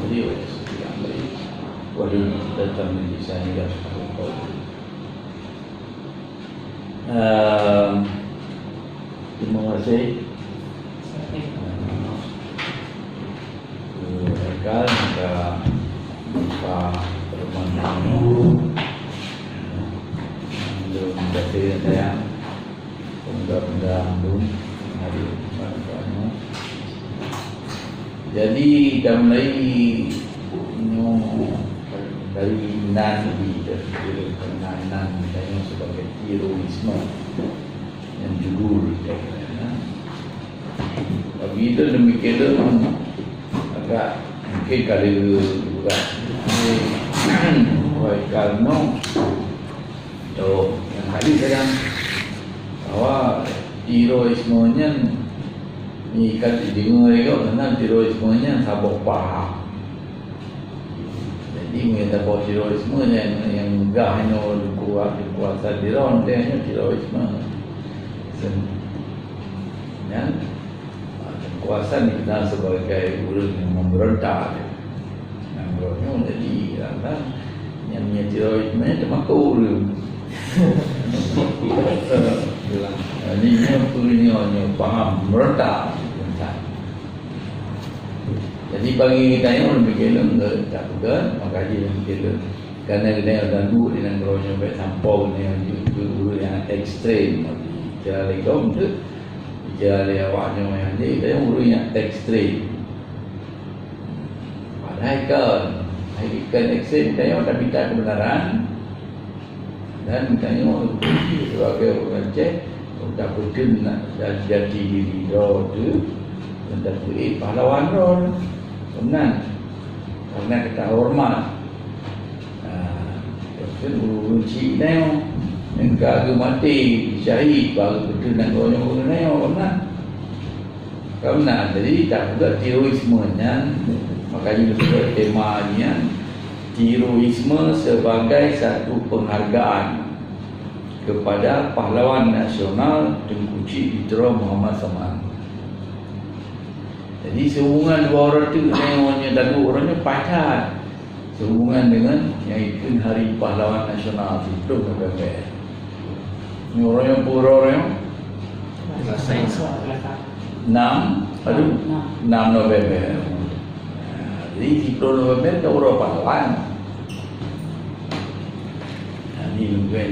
beliau yang baik. Walau datang di sana dan terima kasih. Mereka Pak Permana kasih saya benda-benda hari ini. Jadi kita mulai dari nan dari pengenalan misalnya sebagai terorisme yang judul tapi itu demikian agak mungkin kali juga karena yang tadi saya bahwa terorismenya ni kat dengar mereka tentang terorismenya sabuk paham. Jadi mereka bahawa terorisme yang enggak hanya kuasa diron, dia hanya terorisme. Yang kuasa dikenal sebagai orang yang memberontak. Yang berontak jadi yang punya terorisme itu maka orang. Ini punya faham merontak. Jadi bagi kita yang berkira tak bukan, maka dia berkira kerana kita ada dua dengan keronya baik sampau yang ekstrem. Cara lekom tu, cara awaknya yang dia kita yang urus yang ekstrem. Padahal kan ekstrem kita yang tak minta kebenaran dan kita yang sebagai orang cek tak betul nak jadi diri tu dan beri pahlawan rol benar karena kita hormat urusi neo engkau mati syahid baru betul nak orang neo benar karena jadi tak juga terorismenya makanya disebut temanya terorisme sebagai satu penghargaan kepada pahlawan nasional Tengku Cik Fitra Muhammad Saman. Jadi sehubungan dua orang tu orangnya lalu orangnya pacat sehubungan dengan iaitu Hari Pahlawan Nasional 10 November. Ini orang yang pura orang yang 6 November. Jadi 10 November itu orang pahlawan. Ini juga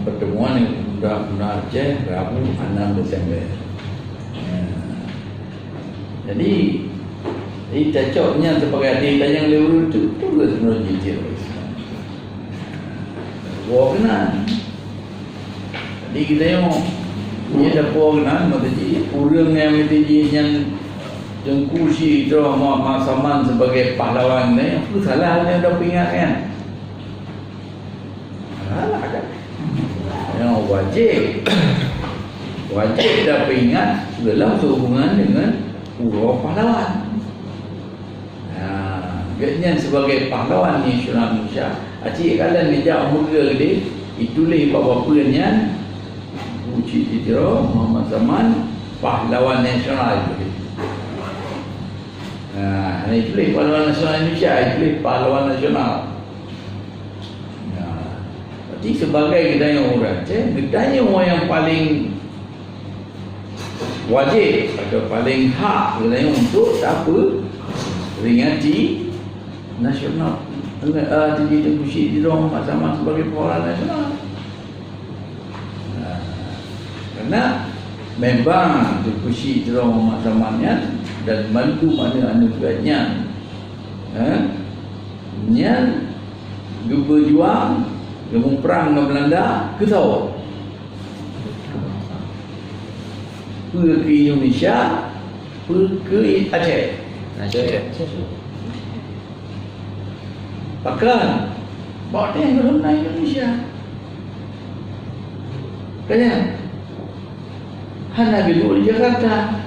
pertemuan yang benar-benar Aceh Rabu 6 Desember. Jadi cocoknya sebagai adik yang lewat itu sebenarnya terorisme. Wah benar. Jadi kita yang dia dah benar, maksudnya orang yang Tengku Cik Fitra Muhammad Saman sebagai pahlawan ni, apa salah dia dah ingat kan? Salah kan? Yang wajib dah ingat dalam sehubungan dengan Pura pahlawan. Biasanya sebagai pahlawan nasional Malaysia, acik kalian ngejak muda dia, itulah bapa-bapanya Cik Fitra Muhammad Saman pahlawan nasional itu. Itulah pahlawan nasional Indonesia, itulah pahlawan nasional. Jadi sebagai kita yang orang Aceh, kita orang yang paling wajib atau paling hak sebenarnya untuk apa peringati nasional Tengku Cik Fitra Muhammad Saman sebagai pahlawan nasional. Karena memang Tengku Cik Fitra Muhammad Saman dan bantu mana anugerahnya yang berjuang gabung perang dengan Belanda ke tahu ke Indonesia, ke Aceh. Bahkan bawa dia ke dalam Indonesia. Kaya Hana dulu di Jakarta.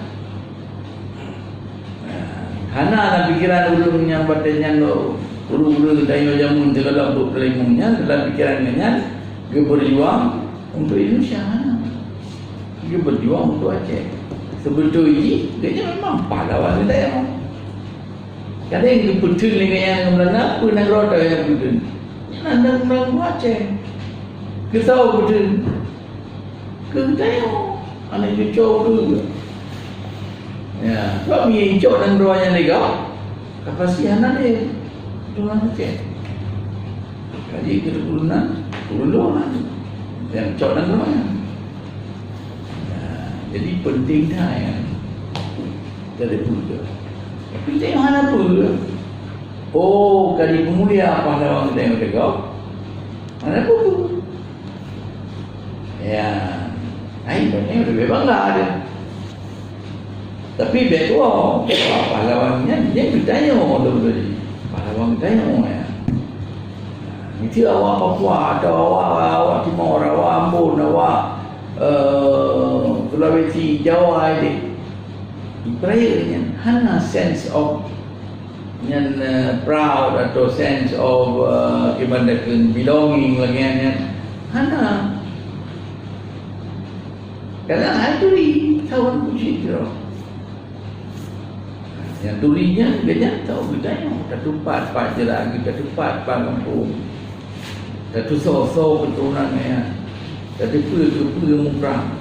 Hana ada pikiran ulung yang badannya lo ulu-ulu dayo jamun segala untuk kelimungnya dalam pikirannya dia berjuang untuk Indonesia. Dia berjuang untuk Aceh. Sebetulnya dia memang pahlawan kita yang Kadang yang betul dengan yang Melana apa nak rota yang betul. Yang nak macam kita tahu betul. Kita tengok anak cucu tu. Ya, suami hijau dan doanya lega. Kasihan dia. Tuhan macam. Kaji keturunan yang cok dan doanya. Jadi penting dah ya. Jadi pula. Tapi tengok mana pula. Oh, kali pemulia pahlawan kita yang tegak. Mana pula. Ya. Ini lebih bangga ada. Tapi betul, pahlawannya dia bertanya tadi. Pahlawan bertanya ya. Mesti awak Papua atau awak Timur, awak Ambon, awak Sulawesi, Jawa ini. Perayaan hana sense of yang proud atau sense of ibaratkan belonging lagi yang hana. Kadang ada turi kawan puji tu. Yang turinya dia tahu bedanya. Tak tupat pak jerak, tak tupat pak kampung. Tak tu so keturunannya. Tak apa mukrang.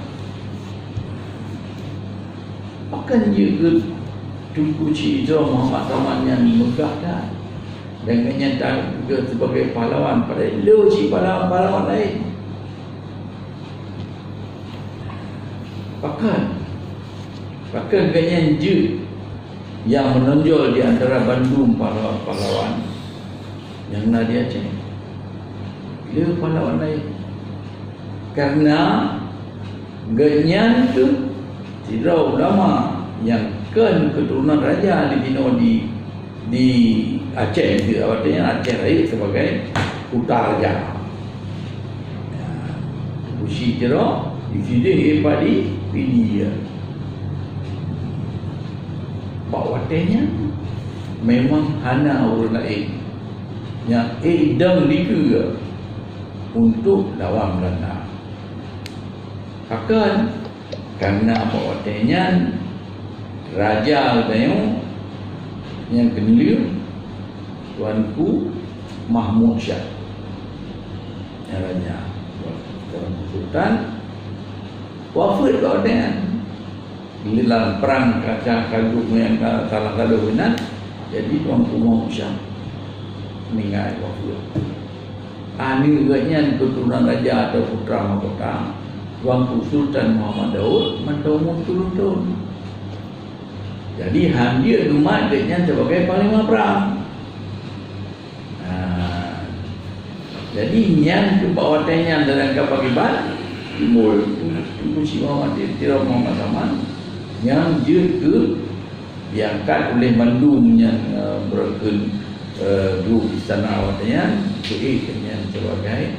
Akan juga Tunku Cik Muhammad Zaman yang megah dah. Dan kenyataan juga sebagai pahlawan pada lu cik pahlawan lain. Bahkan kenyataan je yang menonjol di antara Bandung pahlawan yang Nadia Aceh. Dia pahlawan lain. Karena genyan tu tidak ulama yang keturunan raja di Dino di Aceh itu artinya Aceh Raya sebagai utara raja. Usi jero di sini padi dia. Bawatnya memang hana orang lain yang edang liku untuk lawan Belanda. Akan karena bawatnya raja katanya yang kedua Tuanku Mahmud Shah yang raja Sultan wafat bawatnya dalam perang kaca kagum yang salah kalunan, jadi Tuanku Mahmud Shah meninggal wafat. Ini juga keturunan raja atau putra mahkota Tuanku Sultan Muhammad Daud menumur turun-turun. Jadi dia umat dia sebagai panglima perang. Jadi yang kebawatannya dalam kebagiban timbul Tunku Muhammad Tirau Muhammad Zaman yang juga diangkat oleh Bandung yang berken dulu istana awatnya yang sebagai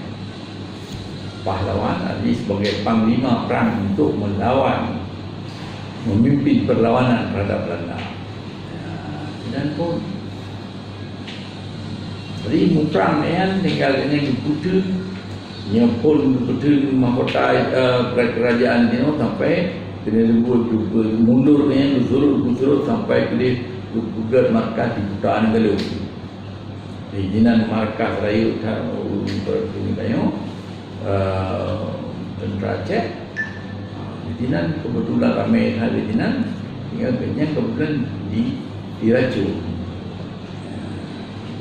pahlawan, artinya sebagai panglima perang untuk memimpin perlawanan terhadap Belanda. Dan pun jadi mukrang yang tinggal dengan putih yang pun putih mahkota kerajaan ini sampai kena mundur dengan surut sampai ke gugur markas di Putaan Galuh. Izinan markas raya berkunjung tentera Aceh. Izinan kebetulan ramai hal izinan hingga kebetulan diracun.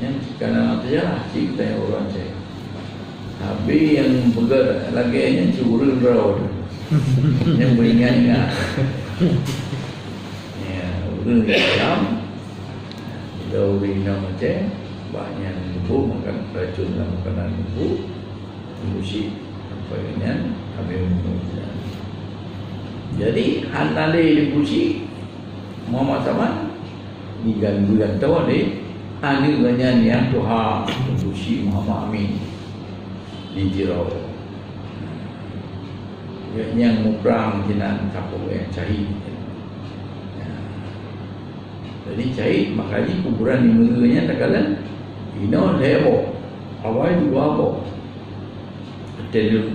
Yang kerana sejarah kita yang orang Aceh. Habis yang bergerak lagi yang curang raw. Yang beringat-ingat. Ya, urang dalam kita orang Aceh banyak ibu makan racun dalam makanan ibu, musik sampai dengan habis mengusia. Jadi hanale di musik Muhammad Zaman diganggu tahu ni ani banyak yang Tuhan musik Muhammad Amin di Jirau. Yang mukrang jinan kapung yang cahit. Jadi cahit makanya kuburan di negerinya tak kalah ino lebo awal dua bo hotel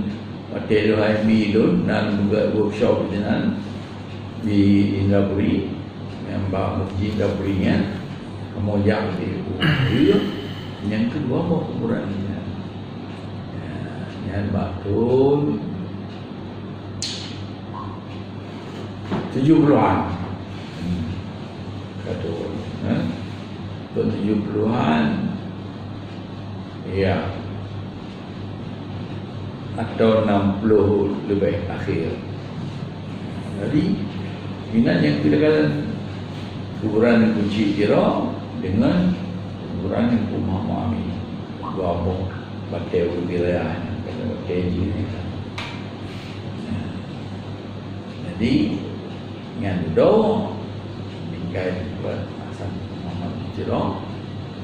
HMB itu dan juga workshop jinan di Indrapuri yang Mbak Masjid Indrapuri nya kemoyang dia. Yang kedua apa kuburan ni? Yang betul 70-an. Kata orang, tahun 70-an, ya, atau 60 lebih akhir. Jadi minat yang kedekatan kuburan kunci kira dengan kuburan yang kumamami wabok batai wilayah kalau KJ ni. Jadi dengan do bingkai buat asal Muhammad kira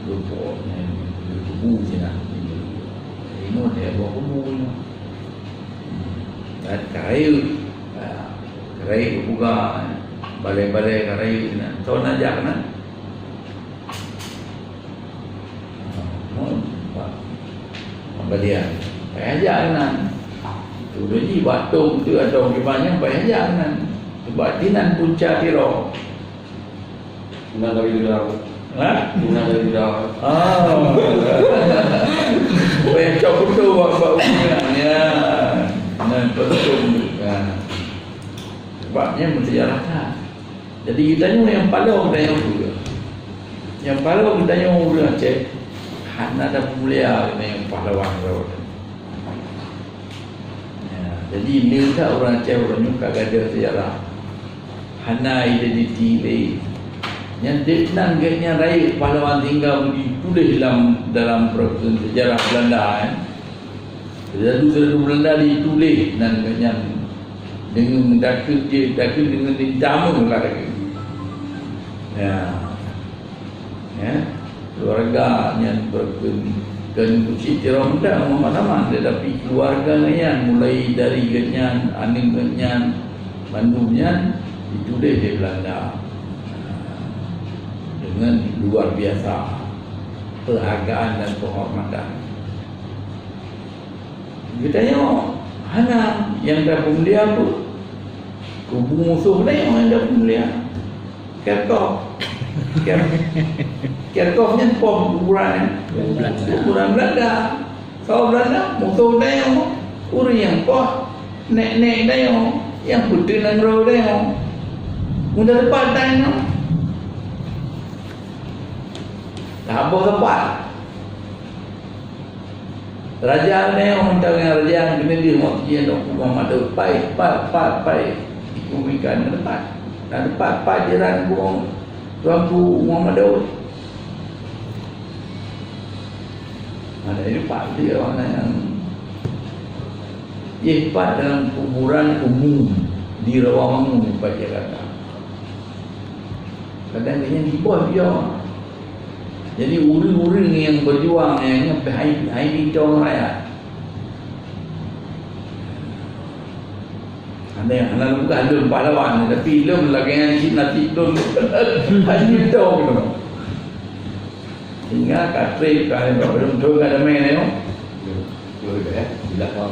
lupa yang kubu cina ini dia buat kubu dan kayu buka balai-balai kayu so najak na apa dia payah ajak na tu dia batung tu ada orang banyak payah ajak na sebab dinan punca tiro Nak dari dah. ha Nak dari dah. payah cakap tu buat hubungannya dan betul kan sebabnya mensejarahkan. Jadi kita tanya yang palau kita yang dulu. Yang palau kita tanya dulu Aceh. Hana ada mulia kita yang pahlawan road. Ya, jadi ni tak orang Aceh orang nyuka ada sejarah. Hana identiti le. Yang ditnan genya raya pahlawan tinggal ditulis dalam proses sejarah Belanda kan. Selalu Belanda ditulis dan genya dengan dakil dengan ditamu lagi. Ya, keluarga yang berken kunci tiram dah mana-mana, tetapi keluarga yang mulai dari genyan, aning genyan, Bandungnya itu dia di Belanda dengan luar biasa penghargaan dan penghormatan. Kita tengok hana yang dah pemulia apa? Kubu musuh ni yang dah pemulia. Kerkofnya kuburan Belanda. Kalau Belanda musuh dia uri yang kau nek dia yang putih dan roh dia. Mudah lepas dia. Tak apa lepas. Raja ni orang tahu yang raja kena dia waktu dia nak Muhammad tu pai ikumikan depan. Dan depan jiran buang tuanku Muhammad Daud. Ada ini pak dia orang yang pak dalam kuburan umum di Rawamangun Pak Jakarta. Kadang dia di bawah dia. Jadi uri-uri yang berjuang yang hai di orang rakyat. Ada yang hendak buka ada pahlawan tapi belum lagi yang Cina tidun hai tahu gitu. Hingga katri kali belum tahu ada main ni. Boleh dah. Bila kau.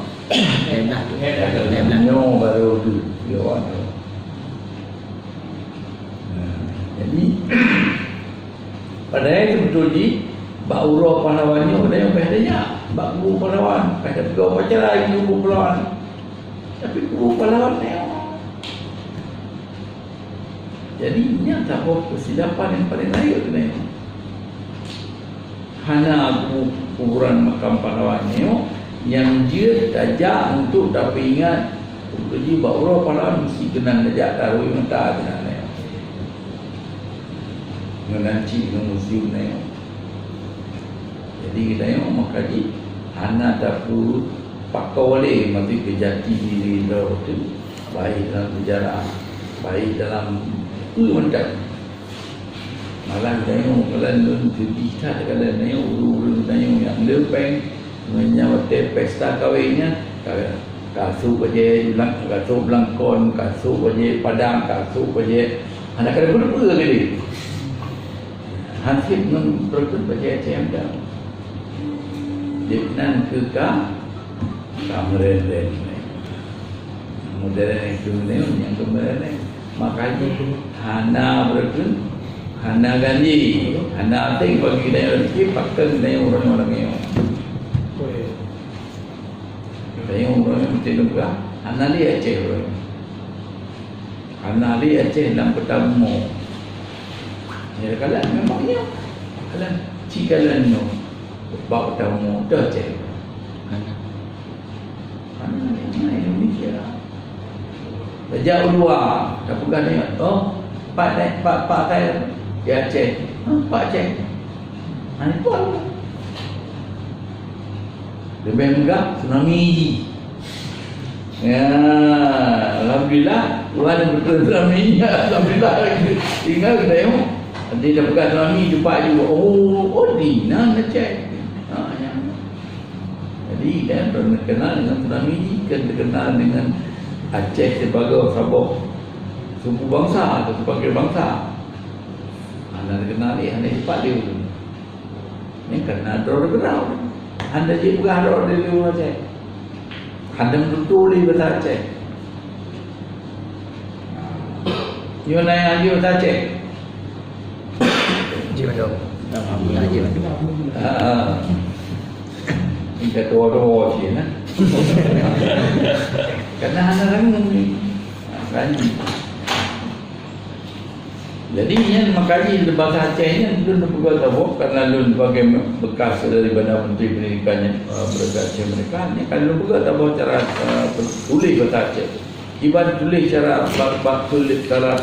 Nyo baru tu dia orang. Jadi padahal itu betul di bak urau pahlawannya ada yang bedanya bak guru pahlawan ada pegawai upacara guru pahlawan tapi guru pahlawan ni jadi ini tak apa kesilapan yang paling layak ni hana kuburan makam pahlawannya yang dia tajak untuk dapat ingat untuk di bak urau pahlawan mesti kenal tajak taruh mata kenal ni menanci dengan museum ni. Jadi kita yang makaji hana dapat pakau oleh mati kejati diri lo tu baik dalam sejarah baik dalam tu mendak malah kita yang kalian kita kalian yang ulu-ulu yang lepeng menyambut pesta kahwinnya kasut baje kasut belangkon kasut baje padang kasut baje anak kada berapa kali hasil berikut baca ACM dah. Jepnan ke kamera modern itu ni yang kamera ni makanya hana berikut Hana ganji, hana ting bagi dia rezeki pakai dia orang-orang yang. Dia orang yang mesti juga. Hana dia Aceh orang. Hana dia Aceh dalam pertama. Ya kalau memangnya kalau cikalan no bab pertama dah Aceh. Hana Indonesia. Sejak luar, dah pegang ni. Oh, Pak saya di Aceh. Pak Aceh. Ini pun. Lebih megah tsunami. Ya, alhamdulillah Tuhan ada betul tsunami. Alhamdulillah. Tinggal kita tengok. Dia dah pegang tsunami jumpa juga. Oh, Dina Aceh. Ya. Jadi kan terkenal dengan tsunami ni, kan terkenal dengan Aceh sebagai sabuk suku bangsa atau sebagai bangsa. Anda kenal ni, anda cepat dia dulu. Ini kerana ada gerau. Anda je bukan ada di luar Aceh. Anda betul bahasa Aceh. You nak aja bahasa Aceh. Haji Bandung. Alhamdulillah Haji Bandung. Kita tua-tua sih na. Kerana anda rangung ni. Rangung. Jadi yang makaji di bahasa Aceh ni Lun juga tahu karena Lun sebagai bekas daripada Menteri Pendidikan Berkat Aceh mereka ni kalau Lun juga tahu cara tulis bahasa Aceh. Ibarat tulis cara tulis cara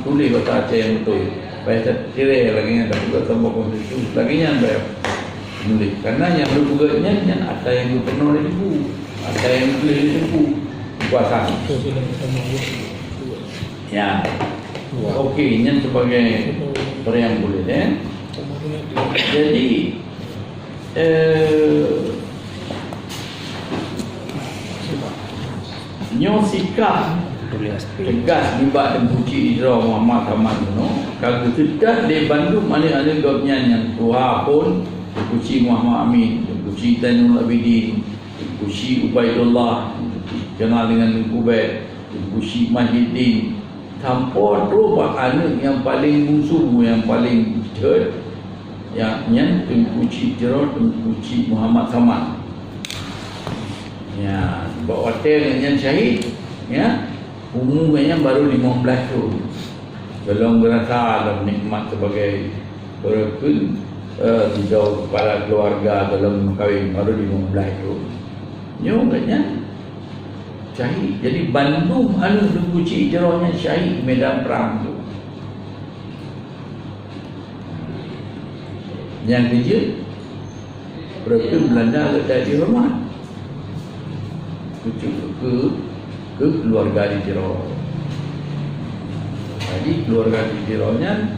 tulis bahasa Aceh yang betul. Bahasa tirai lagi yang tak juga tahu konstitusi lagi yang bayar tulis. Karena yang Lun juga ni ada yang Lun penuh di buku, ada yang tulis di buku kuasa. Ya. Okey, ini sebagai yang boleh Jadi nyo sikap tegas libat dan puji Ijra Muhammad Hamad no kalau tidak di Bandung mana-mana gopnya yang Tuhan pun puji Muhammad Amin, puji Zainul Abidin, puji Ubaidullah, kenal dengan Kubaid, puji Mahiddin. Tanpa tu anak yang paling musuh, yang paling jahat, yang Tengku Ijra, Tengku Muhammad Samad. Ya, sebab hotel yang syahid, ya, umumnya baru 15 tahun. Belum berasa dalam nikmat sebagai berkun sejauh kepala keluarga dalam kahwin baru 15 tahun. Nyongnya syahid. Jadi Bandung anu Tengku Ijranya syahid medan perang tu. Yang ketiga, Pertuan Belanda ada dihormat ke keluarga Ijra. Jadi keluarga Ijranya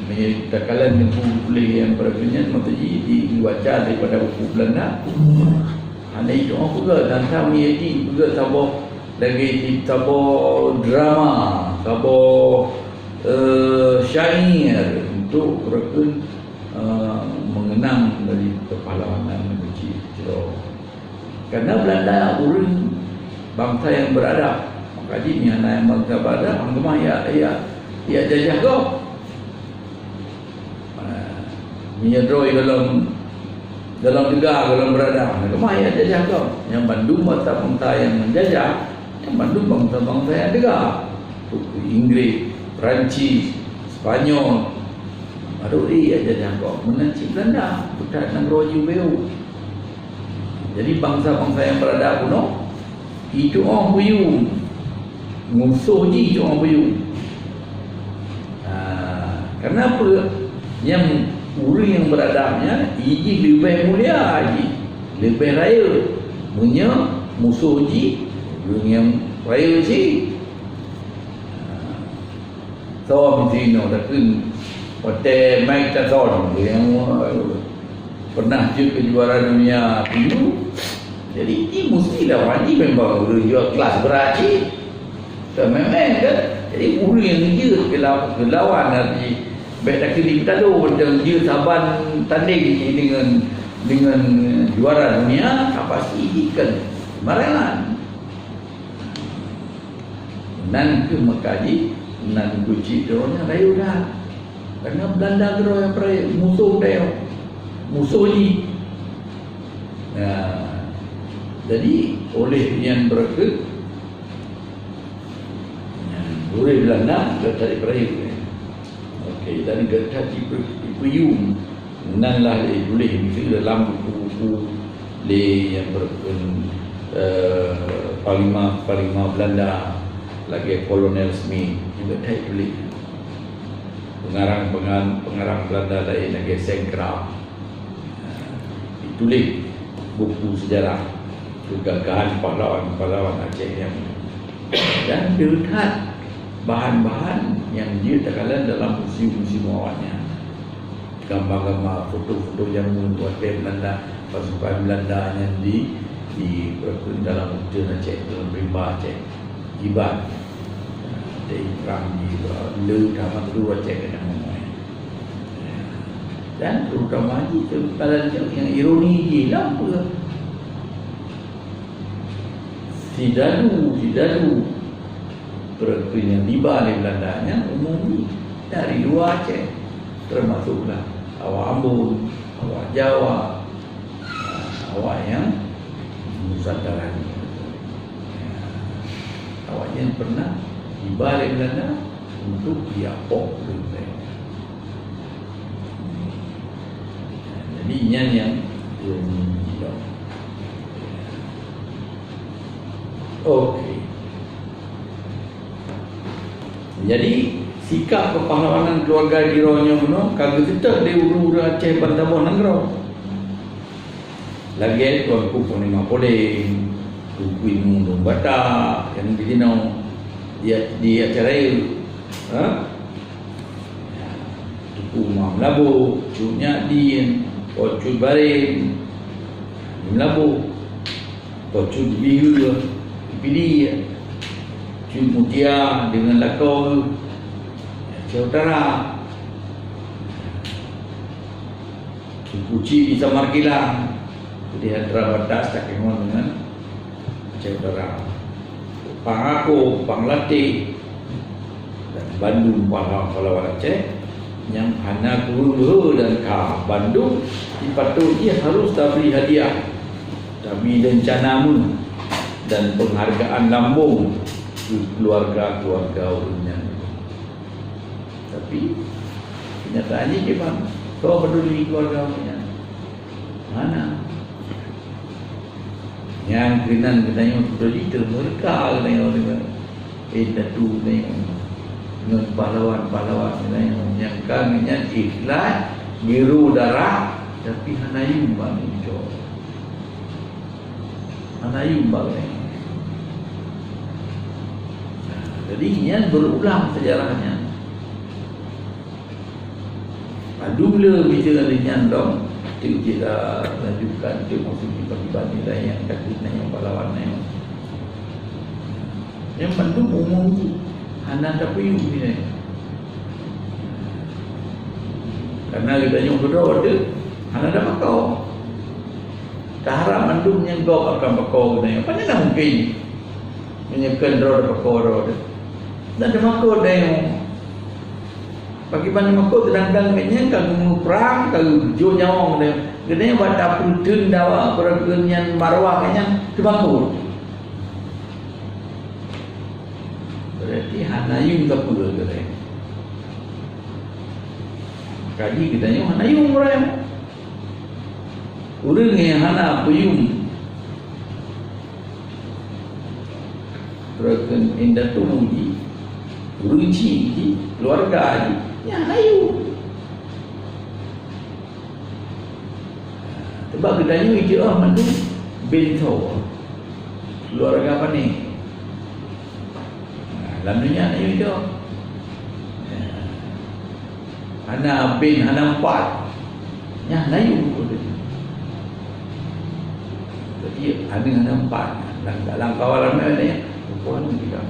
menyatakan buku yang berkenaan maksudnya dibaca daripada buku Belanda. Hanya itu juga dan kami ini juga tabur lagi tabur drama, tabur syair untuk berkun mengenang dari kepahlawanan Tengku Ijra. Karena Belanda orang bangsa yang beradab, maka ini anak yang bangsa beradab, anggap ia jajah kau. Menyedroi dalam tegak, dalam beradab. Kemana yang jajah kau? Yang Bandung bangsa-bangsa yang menjajah, yang Bandung bangsa-bangsa yang tegak. Inggris, Perancis, Spanyol, baru dia jajah kau. Menanci Belanda, bukan negara Jubeu. Jadi bangsa-bangsa yang beradab kuno, itu orang buyung. Musuh je itu orang buyung. Kenapa? Yang orang yang beradabnya ini lebih mulia lagi, lebih raya. Punya musuh ji yang raya ji. So mesti takkan hotel Mike Tyson yang pernah je kejuaraan dunia tinju. Jadi ini mestilah wajib memang jual kelas beraci. Memang kan. Jadi orang yang dia kelawan nanti baik tak kini kita tu dan dia saban tanding dengan juara dunia pasti ikan marangan. Dan ke Mekaji nan kunci dorongnya rayu dah. Karena Belanda kira yang peraya musuh dia. Musuh ni. Jadi oleh yang mereka oleh Belanda dari peraya. Okey, dan kita dipuyung nan lah boleh misalnya dalam buku-buku yang Panglima Belanda lagi Kolonel Smith juga tak tulis. Pengarang Belanda lain lagi Sengkraf ditulis buku sejarah kegagahan pahlawan Aceh yang dan dilihat bahan-bahan yang dia terkalan dalam museum-museum awalnya, gambar-gambar, foto-foto jamu hotel Belanda, pasukan Belanda yang di dalam hutan Aceh, dalam rimba Aceh, Giban, dari perang di Le Taman Kedua Aceh kena ngomong. Dan terutama di kepala yang ironi gila apa? Si Dadu perkembangan riba di Belandanya umum dari luar Aceh, termasuklah awak Ambon, awak Jawa, awak yang Nusantara ni, awak yang pernah riba di Belanda untuk diapok oleh. Jadi yang okey. Jadi sikap kepahlawanan keluarga Gironyo no kagak tetap di uru-uru Aceh Bantamun Nanggro. Lagi tuanku Panglima Poling, Tuku Inung Batak yang begini di acara itu, Tuku Mam Labu, Cuk Nyadin, Pocud Barin, Labu, Pocud Bihu, Pilih. Cik Mutia dengan Lakau Aceh Utara, Cik Puci di Samar Kilang, jadi antara batas tak kemon dengan Aceh Utara, Pangako, Panglatih dan Bandung pahlawan Aceh yang hanya Guru dan Ka Bandung dipatutnya harus beri hadiah, tapi rencanamu dan penghargaan lambung keluarga-keluarga urusnya. Tapi kenyataannya gimana? Kau peduli keluarga urusnya? Mana? Yang kenang peduli termerka dengan Datu dengan pahlawan yang kaminya ikhlas biru darah tapi hanayum bang itu. Hanayum bang. Jadi ini berulang sejarahnya. Padumlah bicara dengan dong, kita lanjutkan ke maksud dibanding nilai yang takutnya yang pahlawannya. Yang Bandung umum anak tapi ini. Karena kita yang kedua ada anak dah bakau. Tahara Bandung yang kau akan bakau ni. Apa ni nak mungkin menyiapkan roda bakau roda. Dan ada makhluk ada yang bagaimana makhluk sedangkan menyang kalau perang kalau jo nyawang dia gede buat dapur tun dawa perkenyan marwah kanya tu makhluk berarti hanayung tak pula gede kaji kita nyo hanayung orang urang yang hana puyung perken indah tumudi Ruci keluarga ni ya layu. Sebab kedanya itu mandu bento keluarga apa ni? Dalam dunia ni itu anak bin anak empat ya layu. Jadi ada anak empat dalam kawalan mana ni? Pun tidak.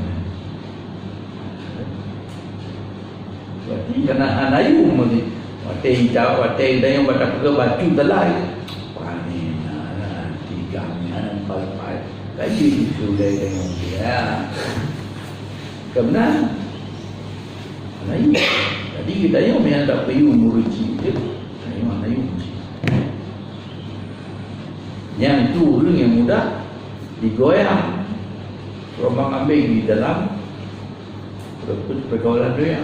Jadi kena anayu mesti. Watai hijau, watai dah yang baca ke baju telai. Panen, tiga empat. Lagi sudah dengan dia. Kemudian Melayu. Jadi kita yang tak perlu muruci je. Memang Melayu. Yang itu orang yang mudah digoyang. Rombang ambil di dalam pergaulan dia.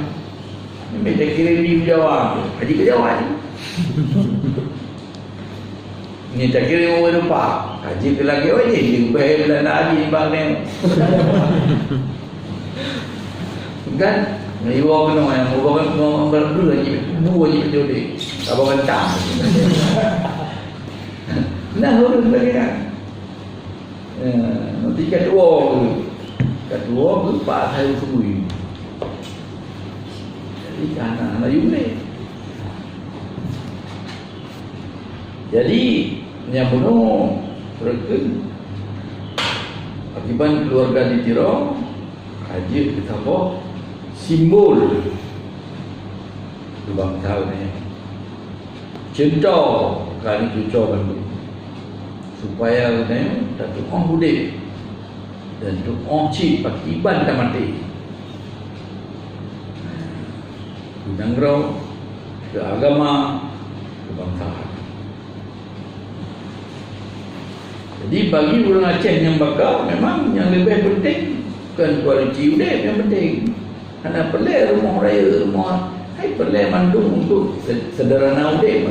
Memang tak kira di Jawa. Haji ke Jawa ni. Ni tak kira orang lupa. Haji ke lagi wajib. Dia upaya Belanda haji ni bang ni. Kan? Melayu orang kena yang orang berdua haji. Dua haji betul dia. Abang kentang. Nah, orang lagi kan. Nanti kedua lupa saya sendiri. Jadi anak Melayu ni. Jadi yang penuh mereka akibat keluarga ditiro haji kita apa simbol lubang tahu ni contoh kali cucuk bantu supaya ni tak orang budek dan tu orang cip akibat tak mati Nangrau ke agama ke bangsa. Jadi bagi orang Aceh yang bakal memang yang lebih penting bukan kualiti udip yang penting. Karena perlu rumah raya, rumah perlu mandung untuk sederhana udip.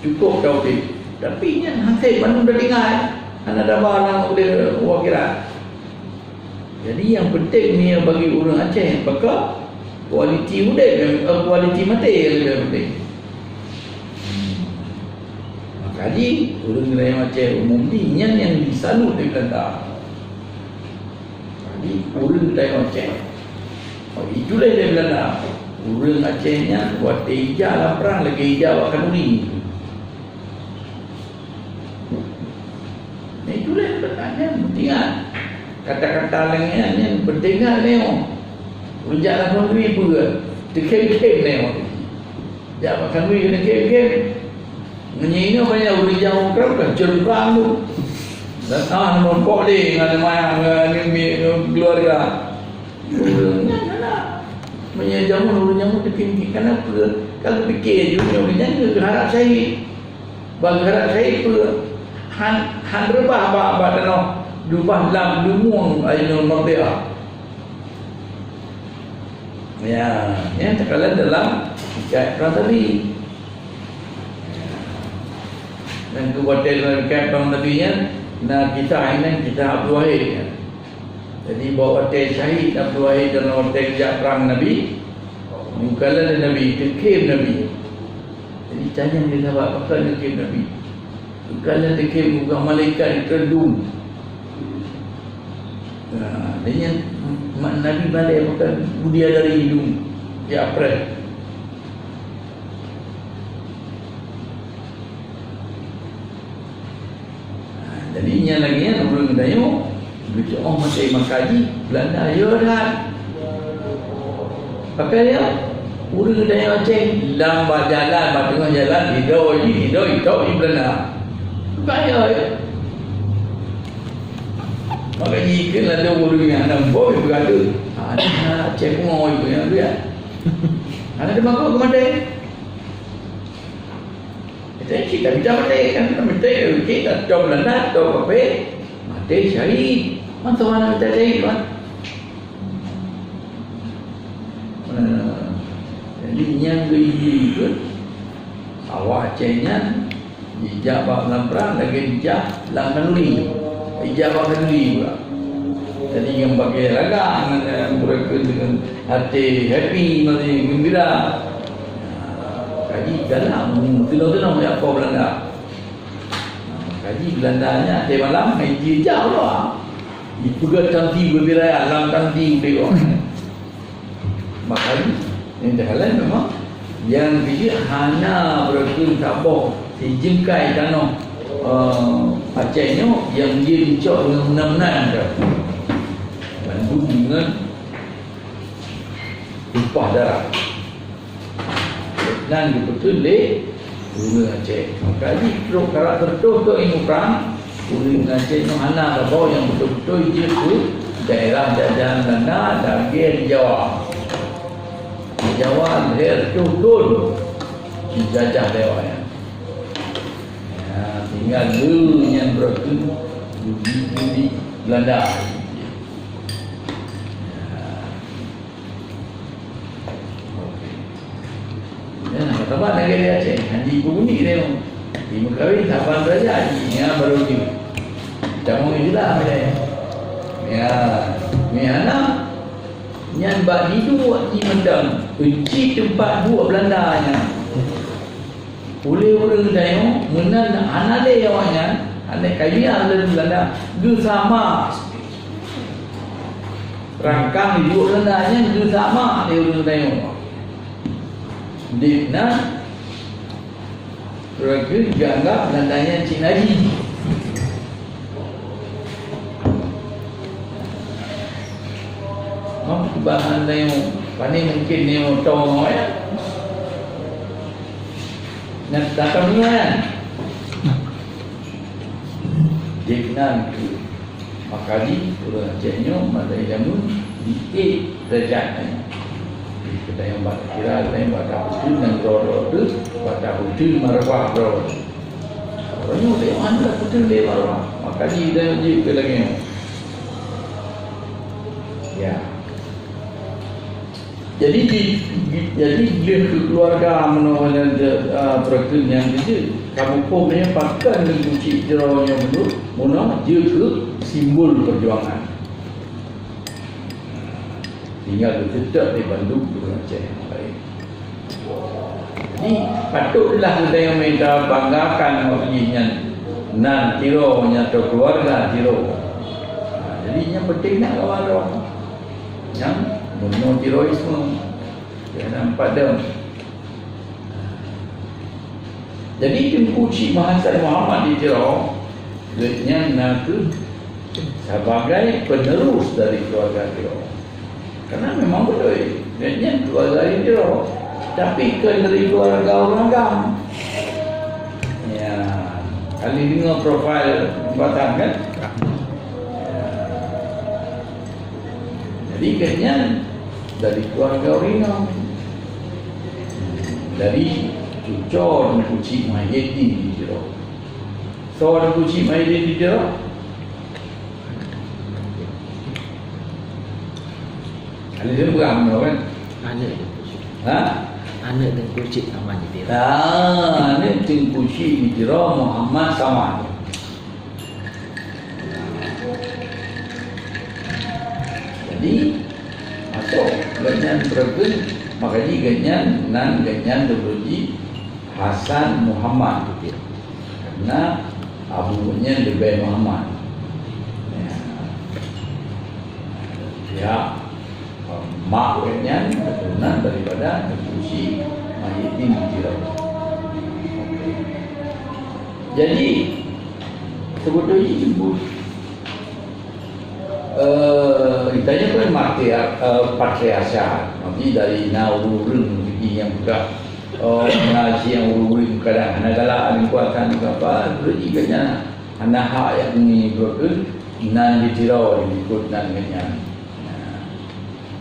Cukup dah udip. Tapi yang hasil mandung dah tinggal. Karena dah barang boleh wakilan. Jadi yang penting ni bagi orang Aceh yang bakal kualiti udip, kualiti mati yang lebih penting. Jadi orang Melayu Aceh umum ni yang disalut di Belanda. Jadi orang Melayu Aceh itulah di Belanda. Orang Acehnya buat hijau lah perang lagi hijau akan uni. Itulah yang bertanya pentingan. Kata-kata lainnya yang pentingan ni rujak lah kenduri pun ke terkem-kem ni jak makan duit kena kem-kem menyina banyak orang jauh kerap kan cerukang tu datang nombok dia dengan mayang keluarga menyajam orang jauh terkem-kem kenapa kalau fikir je orang jauh harap saya bagi harap saya pun han rebah apa dan dubah dalam dumung ayun merdeka. Ya, yang terkala dalam ikat perang tadi. Dan kebuatan dalam ikat perang tadi nah kita ini kita Abdul Wahid. Jadi bawa hotel syahid Abdul Wahid dalam hotel kerja perang Nabi. Bukanlah Nabi, dekim Nabi. Jadi tanya dia sahabat, apa dekim Nabi? Bukanlah dekim bukan malaikat terendung. Nah, dia Nabi balik bukan budia dari hidung ya April. Jadi yang lagi yang orang tengok begitu macam makaji Belanda ya dah pakai dia orang tengok Aceh lambat jalan tengah jalan hidup di Belanda kaya ya. Makanya ikan ada orang yang ada boy berada. Ada cek ngoy punya dia. Ada makan ke mana? Kita mati kan kita mati kita jauh Belanda jauh apa? Mati syahid. Mana mana kita syahid kan? Jadi yang itu awak Acehnya dijabak dalam perang lagi dijab dalam naluri. Ijabah kenduri pula. Jadi yang pakai ragang mereka dengan hati happy, masih gembira. Kaji dalam tenang apa Belanda. Kaji Belandanya di malam main jauh lah. Ipugat cantik berbira alam cantik tengok. Makanya yang terhalang memang yang dia hanya berkul tabah si jengkai tanah Acehnya yang dia dicok dengan menang-menang dah. Bantu dengan tumpah darah. Dan betul leh orang Aceh. Jadi karakter tu ilmu perang orang Aceh yang mana bahawa yang betul-betul itu daerah jajahan Belanda dan dia di Jawa. Jawa leher turun dijajah lewat ya. Tinggal dulu yang berkun di Belanda. Teman negeri Aceh, Haji Bunyi dia di Mekawin, Tapan Raja Haji, ya baru ni. Campur itulah dia. Ya, Miana, nyan bak di dua di mendang, kunci tempat buat Belanda nya. Boleh orang tengok, menan anale awaknya, ane kaya ada Belanda, du sama. Rangkang di buat Belanda nya du sama dia orang tengok. Dikna mereka dianggap Belandanya Cik Najib. Mampu bahan tengok pani mungkin ni tahu ya. Nak datang ni kan Dikna itu makali orang Acehnya Madai Jamun di derajat kita yang baca kira, kita yang baca hutu dan rodo itu baca hutu marwah rodo. Orangnya dia mana hutu dia marwah, maka dia juga lagi. Ya. Jadi dia keluarga menolong perkun yang itu, kamu punya pakai dengan kunci jerawatnya menurut, mana dia ke simbol perjuangan. Tinggal tetap di Bandung dengan Aceh yang baik. Jadi patutlah kita yang minta banggakan wakilnya nan tiro atau keluarga tiro. Jadi yang penting nak kawan orang yang bunuh terorisme jangan nampak. Jadi Tengku Cik Mahathir Mohamad di Tiro duitnya nak sebagai penerus dari keluarga Tiro. Karena memang betul, dia keluarga dia, tapi dari keluarga orang agam. Ya, kali dengar profil Batam kan? Ya. Jadi kayaknya dari keluarga orang, dari cucur Cik Mahyedin di Jero. Seorang Cik Mahyedin di Jero. Ada dia bukan kan? Anak Tengku Cik. Ha? Anak Tengku Cik Saman di Tiro. Anak Tengku Cik di Tiro Muhammad Saman. Jadi masuk ganyan bergen, makanya ganyan nan ganyan beruji Hasan Muhammad di Tiro. Karena abunya lebih Muhammad. Ya. Maknya keturunan daripada Tengku Cik Mahyedin di Tiro. Jadi sebetulnya ibu ditanya kan patriarkat nanti dari Naurun yang buka mengaji yang urus kadang anak-anak dikuatkan apa berarti kena anak hak yang ini berkut nan di Tiro ikut nan kenya.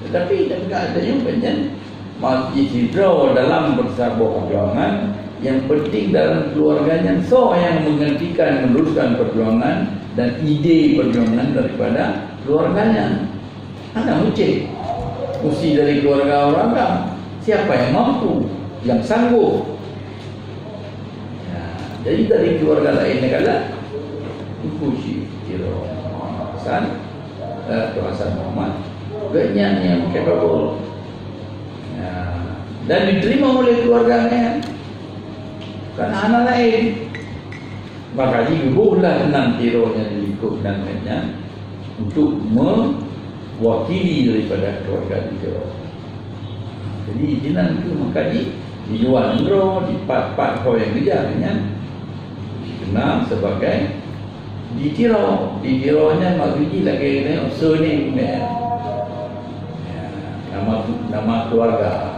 Tetapi tak ada yang banyak masih Tiro dalam bersabar perjuangan. Yang penting dalam keluarganya so yang menggantikan meneruskan perjuangan dan ide perjuangan daripada keluarganya. Anda mesti dari keluarga orang kan? Siapa yang mampu, yang sanggup. Ya, jadi dari keluarga lain adalah Tengku Cik Tiro Hasan, Hasan Muhammad, banyak yang capable. Ya, dan diterima oleh keluarganya. Kan anak lain. Maka diubahlah enam Tironya diikut namanya untuk mewakili daripada keluarga Tiro. Jadi jinan itu maka dijual negro di part-part kau yang kejarnya dikenal sebagai di Tiro. Di Tironya maksudnya lagi surname dia. Nama keluarga.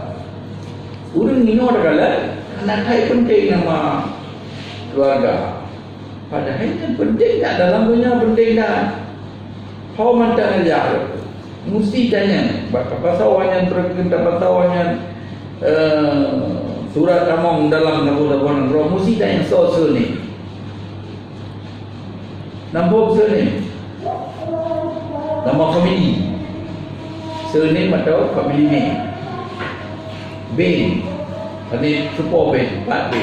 Orang ini orang anak saya penting nama keluarga. Padahal kan penting tak dalam dunia penting tak. Kau mantan aja. Mesti tanya. Pasal yang terkena pasal yang surat tamong dalam Nabur Roh mesti tanya soal ni. Nombor surname, nama family, surname atau family name. Bin, ini support bin, Pak Bin.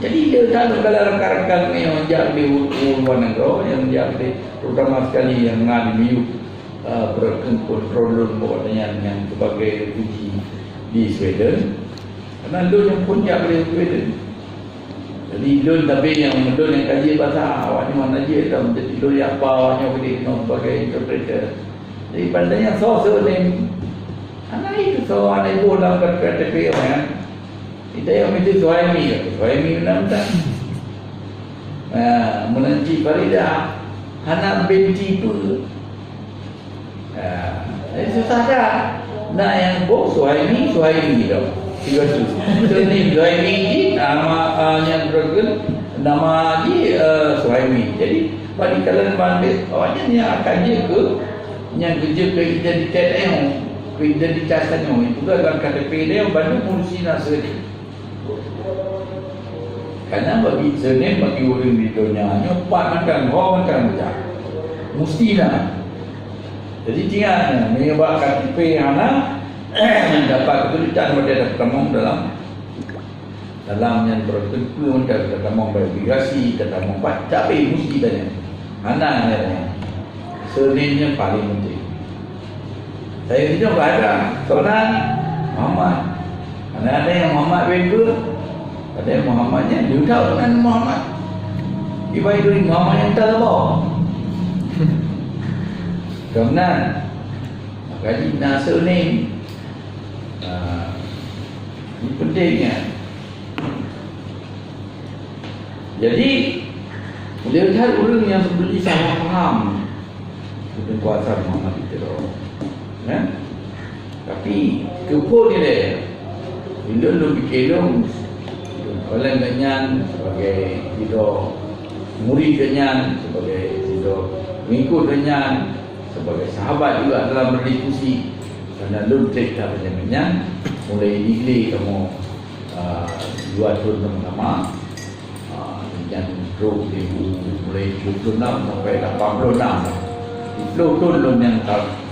Jadi dia tahu kalau rakan-rakan yang menjadi luar negara, yang menjadi terutama sekali yang mengalami miuk berkontrol buatnya yang sebagai refugee di Sweden. Karena lu yang punya dari Sweden. Jadi lu tapi yang kaji bahasa awaknya mana je tahu jadi lu apa awaknya boleh sebagai interpreter. Jadi pandainya sosok ni anak itu soal ibu dalam KTP kan. Itu yang mesti suami nampak. Menanti Farida anak binti tu. Susah dah. Nah yang bos suami dah. Tiga tu. Surname suami ni nama yang bergen nama je suami. Jadi bagi kalian bandit awaknya ni akan je ke yang kerja ke identitas yang identitasnya itu dalam KTP dia bantu polisi nasri. Karena bagi surname bagi orang di dunia nyopat makan macam mestilah. Jadi jangan menyebab KTP anak dapat kesulitan pada tamong dalam yang bertentu dan tamong bermigrasi dan tamong tapi mesti tanya anak surname-nya paling penting. Saya tidak ada seorang Muhammad. Ada yang Muhammad bin Gur, ada yang Muhammadnya dia tahu dengan Muhammad. Ibu itu Muhammad yang tak tahu. Kemudian kaji nasr ni ini pentingnya. Jadi dia lihat orang yang sebenarnya salah faham tentang kuasa Muhammad itu. Tapi kepul dia bila lu bikin oleh kenyan sebagai hidup murid kenyan sebagai hidup mengikut kenyan sebagai sahabat juga dalam berdiskusi kerana lu cerita macam kenyan mulai digli kamu dua tahun pertama kenyan terus mulai 26 sampai 86 Betul yang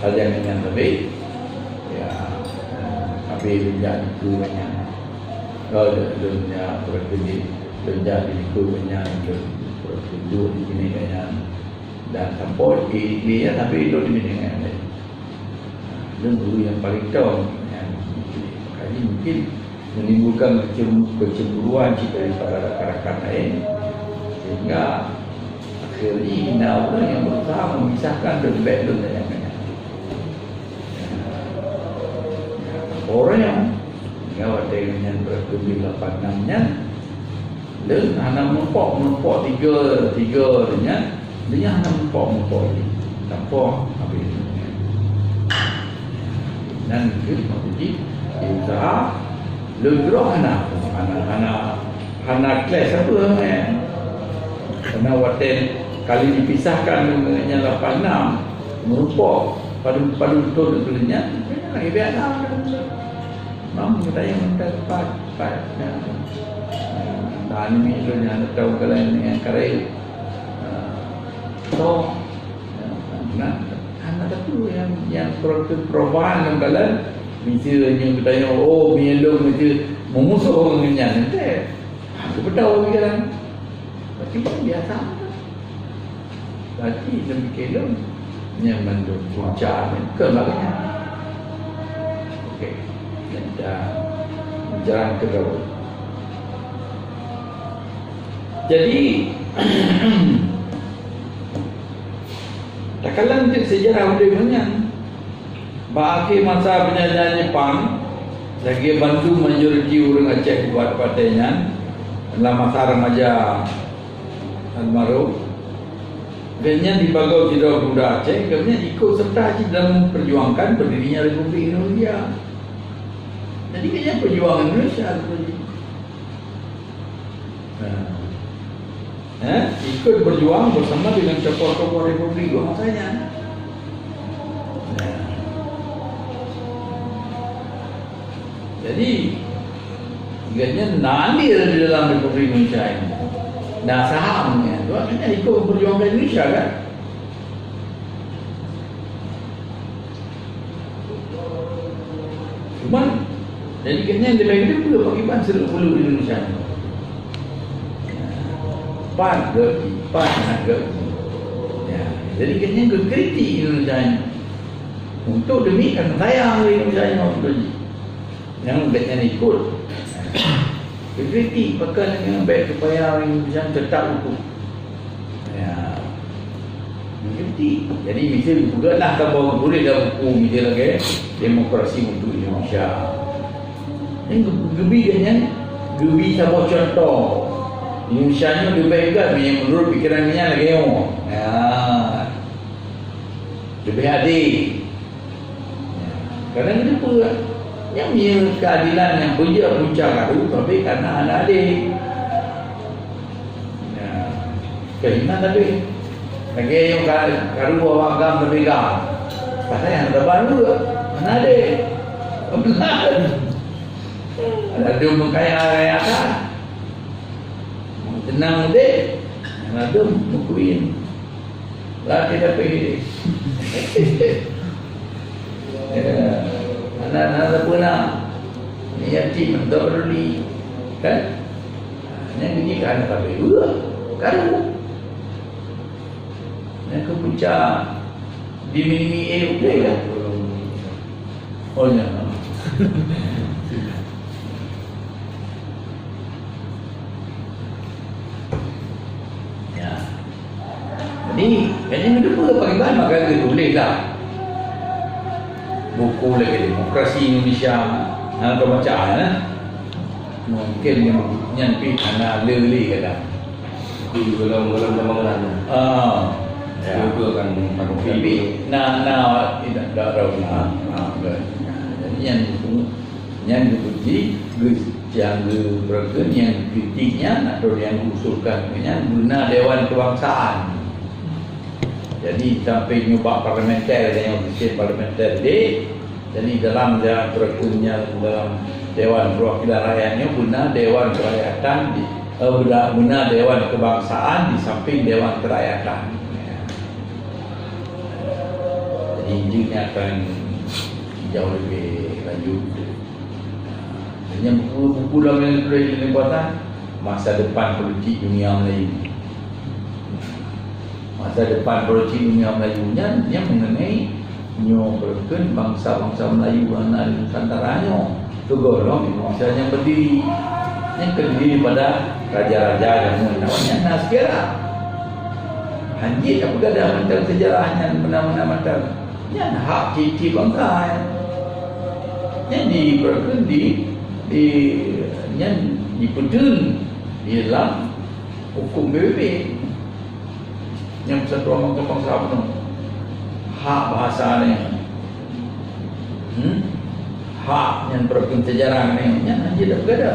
kajian yang lebih ya habis menjadi kuenya dunia berkedip menjadi kuenya berkedip di sini kan dan sampai dia tapi itu di sini kan dulu yang paling tahu yang kali mungkin menimbulkan kecemburuan dari para rakan-rakan lain sehingga akhirnya orang yang berusaha memisahkan dan background dan yang lain. Orang yang ngawat dengan berkumpul 86-nya dan hanya mempok tiga dia hanya mempok ini tanpa habis dan itu maksudnya usaha legroh hana kelas apa karena waten kali dipisahkan dengan 86 merupakan pada betul betulnya lagi biasa mam kita yang mendapat dan ini sudah tahu kalian yang karai so anak tu yang perubahan yang kalian misalnya bertanya bielong itu memusuh dengan nanti aku tahu pikiran tapi biasa berarti demikian yang mendukung ke makanya okey kita berjalan ke bawah jadi tak kalah untuk sejarah budaya bagi masa penjajahan Jepang lagi bantu majoriti orang Aceh buat partainya dalam masa remaja almarhum dan di bagau tidak muda Aceh kemudian ikut serta dalam memperjuangkan berdirinya Republik Indonesia. Jadi kayaknya perjuangan Indonesia ikut berjuang bersama dengan tokoh-tokoh Republik masanya. Jadi Iganya nalir di dalam Republik Indonesia ini. Nah sahamnya itu akhirnya ikut memperjuangkan Indonesia kan. Cuman jadi kayaknya dia lagi dia pula pakai ban serut bulu di Indonesia ni. Pan harga. Ya, jadi kayaknya dia kritik Indonesia ni. Untuk demikian sayang di Indonesia ni orang yang baiknya ikut. Dia kritik pakar yang baik supaya Indonesia tetap utuh. Ya. Dia kritik. Jadi misalnya juga lah kalau boleh dalam buku misalnya lagi demokrasi untuk Indonesia. Yang gebi sama contoh Indonesia ni lebih baik kan menurut pikirannya lagi ya. Lebih adil ya. Kerana kenapa yang punya keadilan yang puncak baru tapi kerana anak adik ya. Kehidupan tapi lagi yang karu bawa agam berbeza pasal yang depan juga anak adik ada mengkaya-kayakan tenang deh ada mukuin lagi dapat anak-anak pernah ni yatim tak peduli kan yang ini kan tapi juga karu yang kepuncak di mini okey kan oh ya ni kayaknya hidup pun pakai bahan maka dia tulis lah buku lagi demokrasi Indonesia kau baca lah mungkin yang pergi kerana lele kadang Di dalam pembangunan ya itu akan tapi tidak tahu lah jadi yang dipuji yang berken yang kritiknya atau yang usulkan guna Dewan Kebangsaan. Jadi sampai nyubak parlementer yang mesin parlementer dia. Jadi dalam dia berkennya dalam Dewan Perwakilan Rakyatnya guna Dewan Kerakyatan guna Dewan Kebangsaan di samping Dewan Kerakyatan. Jadi intinya akan jauh lebih lanjut. Yang buku dalam yang tulis ini buatan masa depan politik dunia Melayu. Masa depan politik dunia Melayu yang mengenai berken bangsa-bangsa Melayu dan Nusantaranya tergolong Indonesia yang berdiri yang terdiri pada raja-raja dan menawannya sekarang hanjit apa ada mental sejarahnya benar-benar mental yang hak citi bangsa yang diberken yang dipedun di dalam hukum PBB yang Persatuan Bangsa penuh hak bahasa ni hak yang berkaitan sejarah ni yang dia dah berada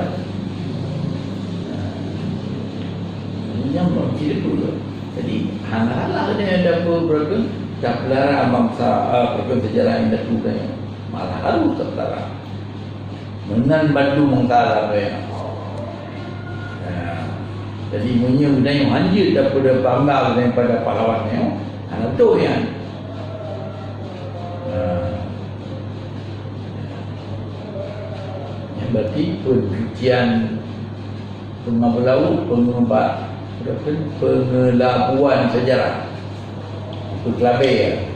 yang tidak perlu jadi hal-hal dia ada berkaitan tak pelara bangsa berkaitan sejarah yang dah perlu malah harus tak pelara menan bantu mengkala ya. Jadi punya yang hanjir daripada bangga daripada pahlawannya anak tu yang yang berarti pencucian pengabelau pengelabuan sejarah itu kelabir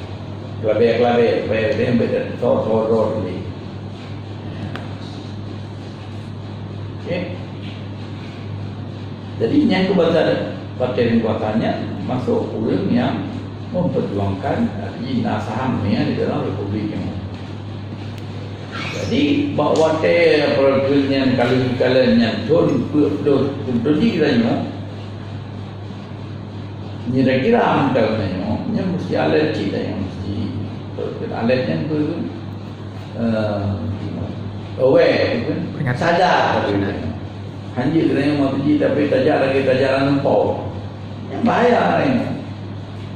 yang beda tor ni. Okay. Jadi yang partai kekuatannya masuk orang yang memperjuangkan saham di dalam Republik ini. Jadi bahawa perjuangan kalian don kiranya kira-kira antaranya yang mesti alat kita yang mesti alatnya itu aware sadar hanya kerana mau pergi tapi tajak lempau yang bahaya ni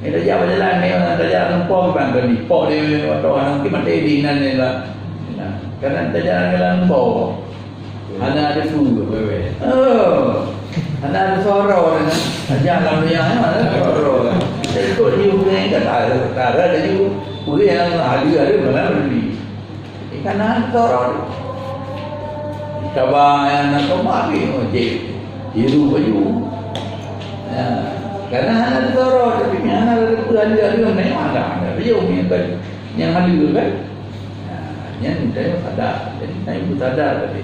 tajak berjalan ni tajak lempau bukan ke ni pok dia atau orang mati mati di nan ni lah Kadang tak jalan dalam bawah. Hana ada sungguh. Hana ada suara kan. Jalan yang mana suara. Saya ikut dia punya kan tak ada dia punya yang ada mana beli. Ikan ada suara. Coba yang nak mati biru baju. Karena ada suara tapi yang ada ada memang ada. Dia punya yang ada kan. Yang saya sadar, jadi saya pun sadar tadi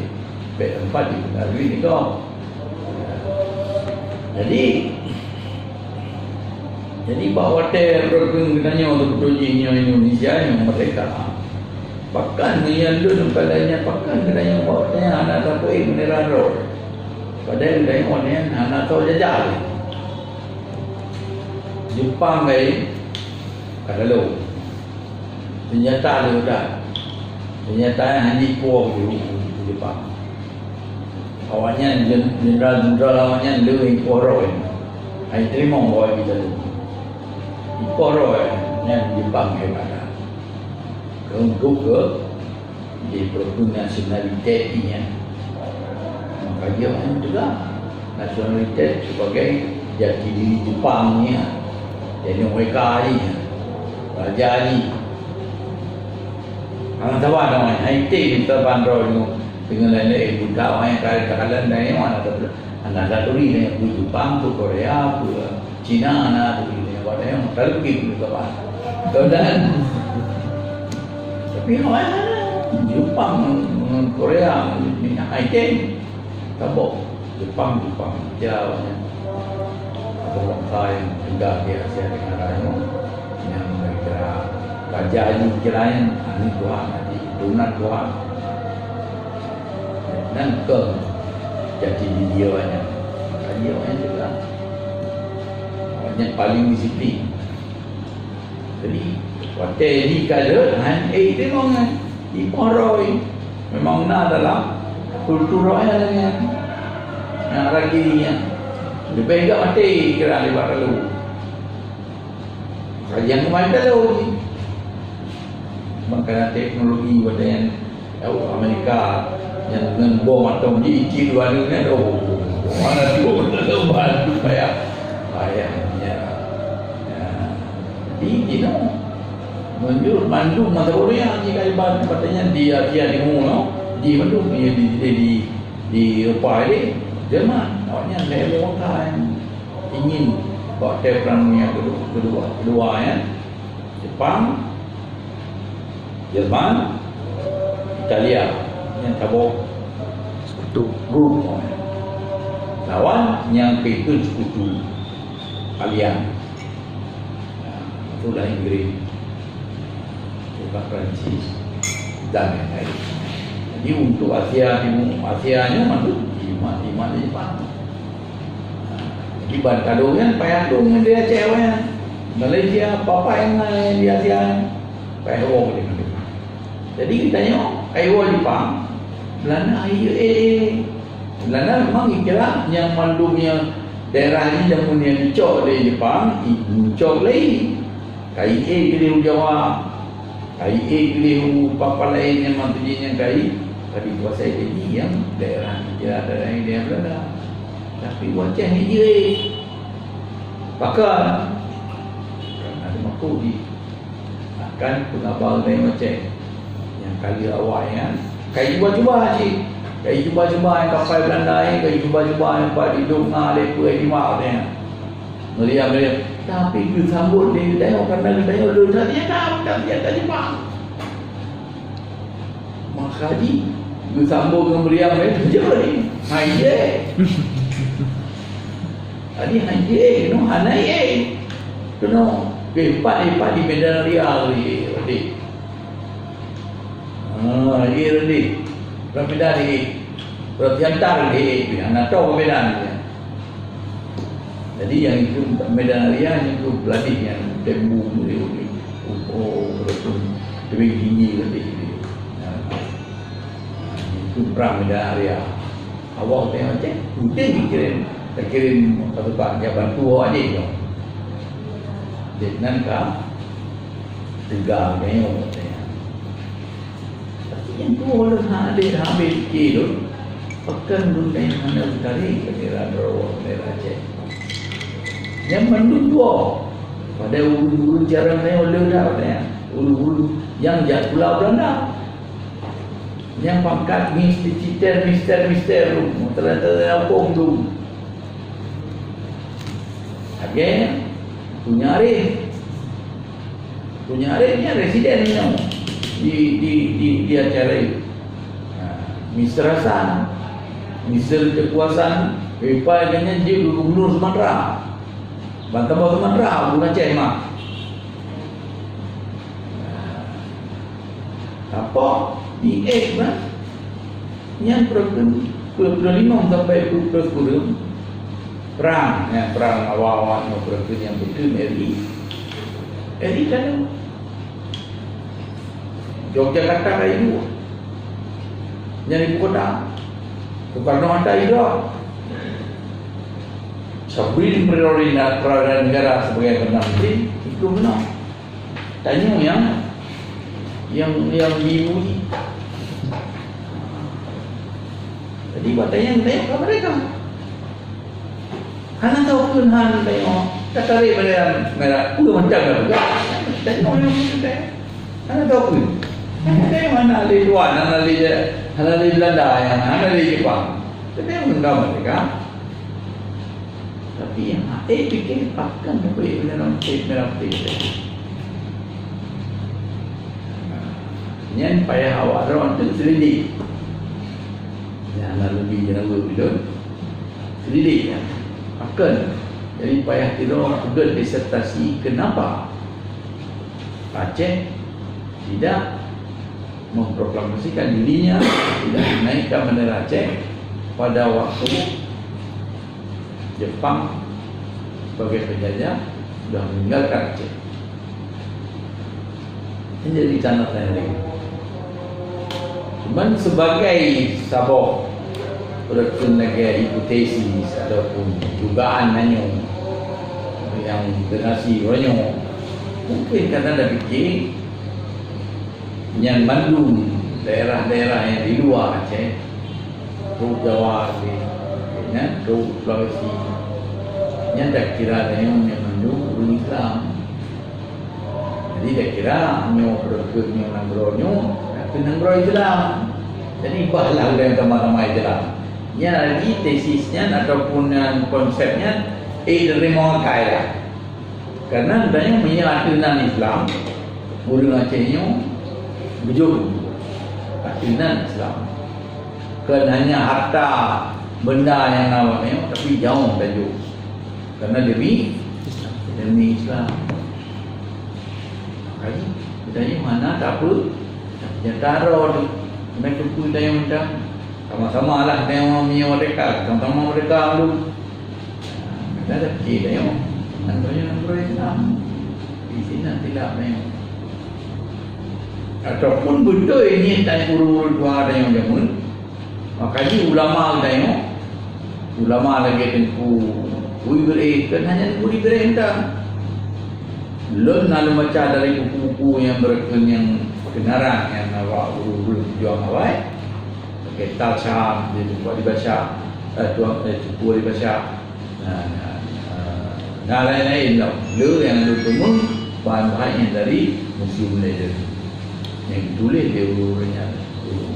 baik tempat di Pengaruhi ni kau. Jadi bahawa program katanya untuk proyeknya Indonesia yang mereka bahkan yang dulu padanya bahkan katanya bahawanya anak satu menerang road padahal katanya orang anak tahu jajal Jepang baik kalau senjata dia dah kenyataan hanya kuah di Jepang. Awalnya jenderal awalnya lebih koroi. Hai terima bawa kita tu. Koroi yang Jepang hebat. Untuk di produk nasionalitinya. Maka dia macam juga nasionalitas sebagai jati diri Jepangnya. Jadi mereka ini raja ini. Ang tawa naman ay kita bandro yung tingnan nila buta ay kahit kakalan na yung anak turi na yung Jepang to Korea to China na turi na yung yung talukit yung kapan kemudian tapi Jepang Korea ay tabo Jepang Jawa atau orang lain juga di Asia Tenggara yang mereka raja ini kirain ini Tuhan, ini donat Tuhan dan ke jadi dia banyak dia banyak juga banyak paling disiplin jadi waktu ini kalau itu memang diporoi memang dalam kulturnya yang rakyatnya lebih enggak mati kira di Baralu kajian kemarin dulu maka teknologi pada yang Amerika yang dengan bom atom di dua dunia mana tu bantu supaya ya di menjur Bandung mata Korea jika ibarat katanya dia di Muno di Bandung di Eropah ini Jerman awalnya saya yang ingin buat perang dunia kedua ya Jepang Jerman, Italia yang tabuk sekutu grup lawan yang itu sekutu alian itulah Inggris juga Perancis dan lain-lain. Jadi untuk Asia-nya masuk di Jepang. Jadi Bantado kan payadung dia cewek Malaysia papa yang di Asia payadung dia. Jadi kita tengok Aiwa Jepang Belanda Belanda memang kira yang mandumnya daerah ini yang punya dicok dari Jepang dicok lagi KIA keliru Jawa KIA keliru papa lain yang mantujinya KI tapi kuasai ini yang daerah hijrah daerah ini Belanda tapi wajah hijrah bahkan ada makudi akan pengabal dari macam kali awal kan kayu cuba cik kayu cuba yang kapal Belanda ni kayu cuba yang pada hidung lepa di mak ni meriam tapi dia sambut dia tengok kerana dia tengok dia tak Jepang maka dia sambut dengan meriam dia je ni hai je tadi hai je no hanai kena lepat di Medan Raya ni dia ni perbedaan ni bertiantar ni anak tahu perbedaan ni jadi yang itu Medan Raya yang itu pelatih yang tembu ni betul lebih tinggi tadi itu perang Medan Raya awak tengok macam putih kirim pasukan yang bantu awak je Vietnam kah Tegal tengok yang tu orang ada habis fikir tu pekan dunia yang mana sekali kira Sarawak daerah Aceh yang mendua pada ulu-ulu jarang saya oleh dah katanya ulu-ulu yang jat Pulau Belanda yang pangkat mister tu ternyata apa tu okay. punya Arif residen di acara itu Mr. Hasan Mr. Kekuasaan Rupanya dia gubernur Sumatera Bantabaw Sumatera bukan Aceh mak apa di yang perlima sampai perang perang awal-awal yang betul Eri kan Yogyakarta itu yang ibu kota Soekarno-Hatta itu Sabrin Perdana Negara sebagai Perdana Menteri itu benar tanya yang diuji jadi katanya tengok mereka Hana tahu pun Han tengok tak tarik pada merah macam juga tengok yang kita Hana tahu pun tengok mana ahli luar ahli Belanda yang ahli Jepang tengok mereka tapi yang fikir akan boleh dalam merah putih yang payah awak orang tu selidik yang lebih jangan berbeda selidik akan jadi payah tidur pegang disertasi kenapa Aceh tidak memproklamasikan dirinya tidak menaikkan bendera Aceh pada waktu Jepang sebagai penjajah sudah meninggalkan Aceh. Ini jadi catatan lagi. Cuman sebagai sabuk sebagai hipotesis ataupun dugaan yang generasi orang mungkin karena ada fikir yang Bandung daerah-daerah yang di luar Aceh Teluk Jawa Teluk Sulawesi yang tak kira yang Bandung orang Islam jadi tak kira yang Nanggro Islam jadi bahlah yang sama-sama Islam nya lagi tesisnya ataupun konsepnya terima kaya karena adanya menyatukan Islam orang Acehnya bejul aturan Islam kan hanya harta benda yang namanya tapi jauh tajuk karena demi Islam makanya kita mana tak apa jentara tu mereka pun tanya macam sama-sama lah tengok mereka sama-sama mereka dulu kita ada fikir tengok nanti Islam di sini tidak tengok ataupun betul ini tanya urut-urut dua tengok jamun makanya ulama tengok ulama lagi tentu kan hanya beri perintah lon lalu baca dari buku-buku yang berken yang kebenaran yang awak urut-urut juang awak kitab Syam dia cuba dibaca cuba dibaca dan lain-lain lah yang ada semua bahan-bahan yang dari Museum Malaysia yang ditulis dia urutnya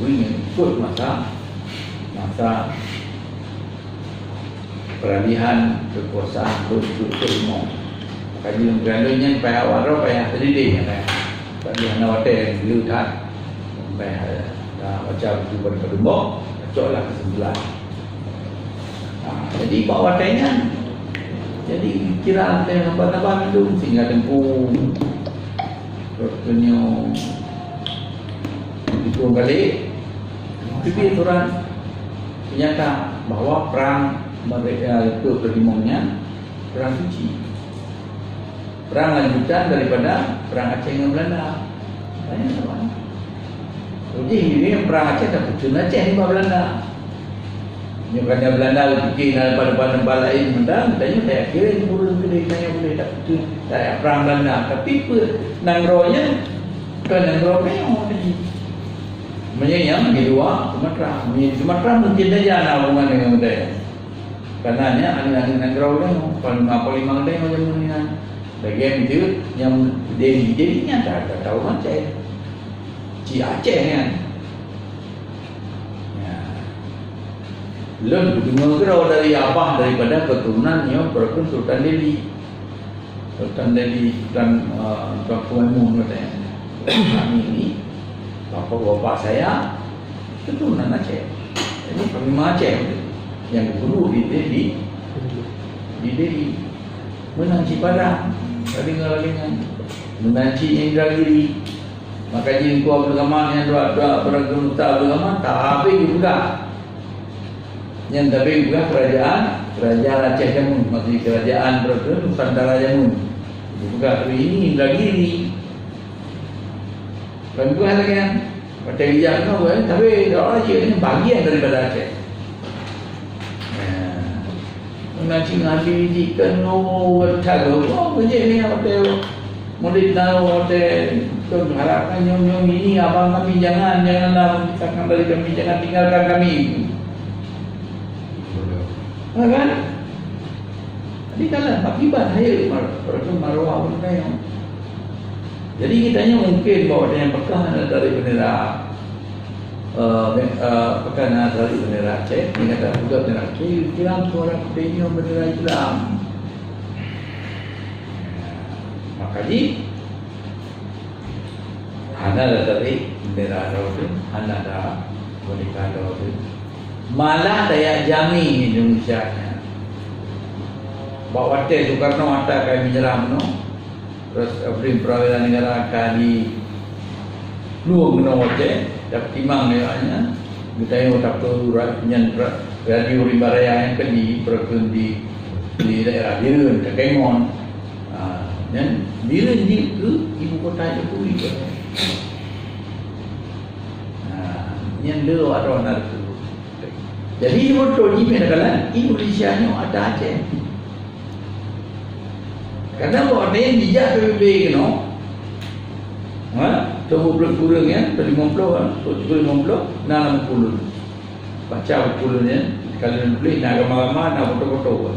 yang ikut masa peralihan kekuasaan Timur kaji yang payah awal payah terdidik peralihan awal lihat payah macam tu pada dembok cocoklah kesimpulan jadi bawa tanya jadi kira yang apa-apa itu sehingga tempuh terusnya itu balik tapi aturan menyata bahawa perang mereka itu kelimongnya perang suci perang lanjutan daripada perang Aceh dengan Belanda banyak teman. Jadi ini perang Aceh tak pucun Aceh ni Belanda. Nyokanya Belanda fikir daripada tempat lain mentang, tanya saya kira boleh saya tak pucun saya perang Belanda. Tapi Nanggro-nya ke Nanggro tadi. Menyayang di luar Sumatera. Di Sumatera mungkin saja ada hubungan dengan budaya. Karenanya angin-angin negara orang paling ada yang macam ni kan. Bagian itu yang Delhi tak tahu Aceh. Ci Aceh kan. Ya. Lebih mengerau dari Abah daripada keturunannya berkun Sultan Delhi. Sultan Tuan Muhammad katanya. Kami ini bapak saya keturunan Aceh. Jadi panglima Aceh yang dulu di Delhi menanci Padang, lalingan, menanci Indragiri. Makanya Engkau Abdul Rahman yang dua beragam Abdul Rahman tapi juga yang tapi juga kerajaan Aceh Jamun, maksudnya kerajaan Nusantara Jamun. Juga hari ini Indragiri. Dan juga kan macam yang kau tapi orang Aceh ini bagian daripada Aceh. Mengaji ngaji jikan bertago kerja ni hotel murid tahu hotel tu harapkan nyom ini abang kami janganlah pisahkan dari kami, jangan tinggalkan kami. Kan? Jadi kalau akibat hari maruah benda yang jadi kitanya mungkin bahawa yang Mekah dari bendera Pekan dari bendera Aceh, ini kata juga bendera Aceh, Islam suara putihnya bendera Islam. Makanya Hana dari bendera Raudu, Hana dah boneka Raudu. Malah daya Jami Indonesia nya. Bawa Teh Soekarno ada kami menyeram no. Terus Perwira Negara kali luang no Aceh. Dapat timang lewatnya kita yang tak tahu radio Rimba Raya yang di berkun di daerah Birun, Kemon. Dan Birun di ibu kota Jokowi. Yang dua atau anak itu. Jadi betul ni kadang Indonesia ni ada Aceh. Karena orang yang dijak PBB no. Coba kurang ya, 50 kan, 50, 60 baca pulunnya, kalau boleh nak ramai-ramai, nak foto-foto.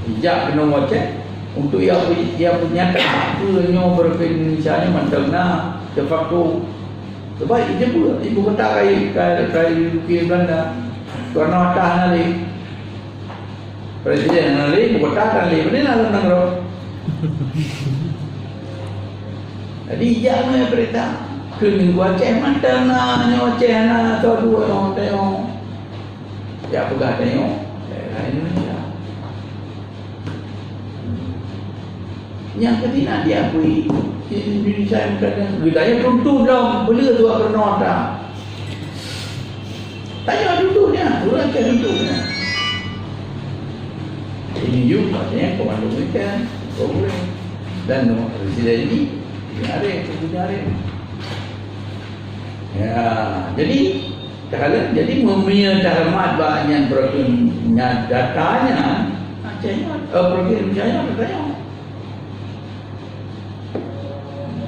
Ijak kena baca untuk yang punya tak punya berfirman Indonesia ni mantap nak de facto. Sebab itu pula ibu kota kai UK Belanda, kerana atas nali presiden nali ibu kota nali, mana nak nang jadi jangan berita kini gua Aceh mantap nak Aceh nak atau dua orang tengok ya pegah tengok daerah Indonesia yang ketiga diakui Indonesia yang kadang budaya tuntun dah bela tu kerana ada tanya duduknya orang Aceh duduknya ini juga maksudnya komando mereka boleh dan presiden ini ada ya jadi kadang jadi mempunyai terhormat banyak berkenaan datanya Acehnya perginya datanya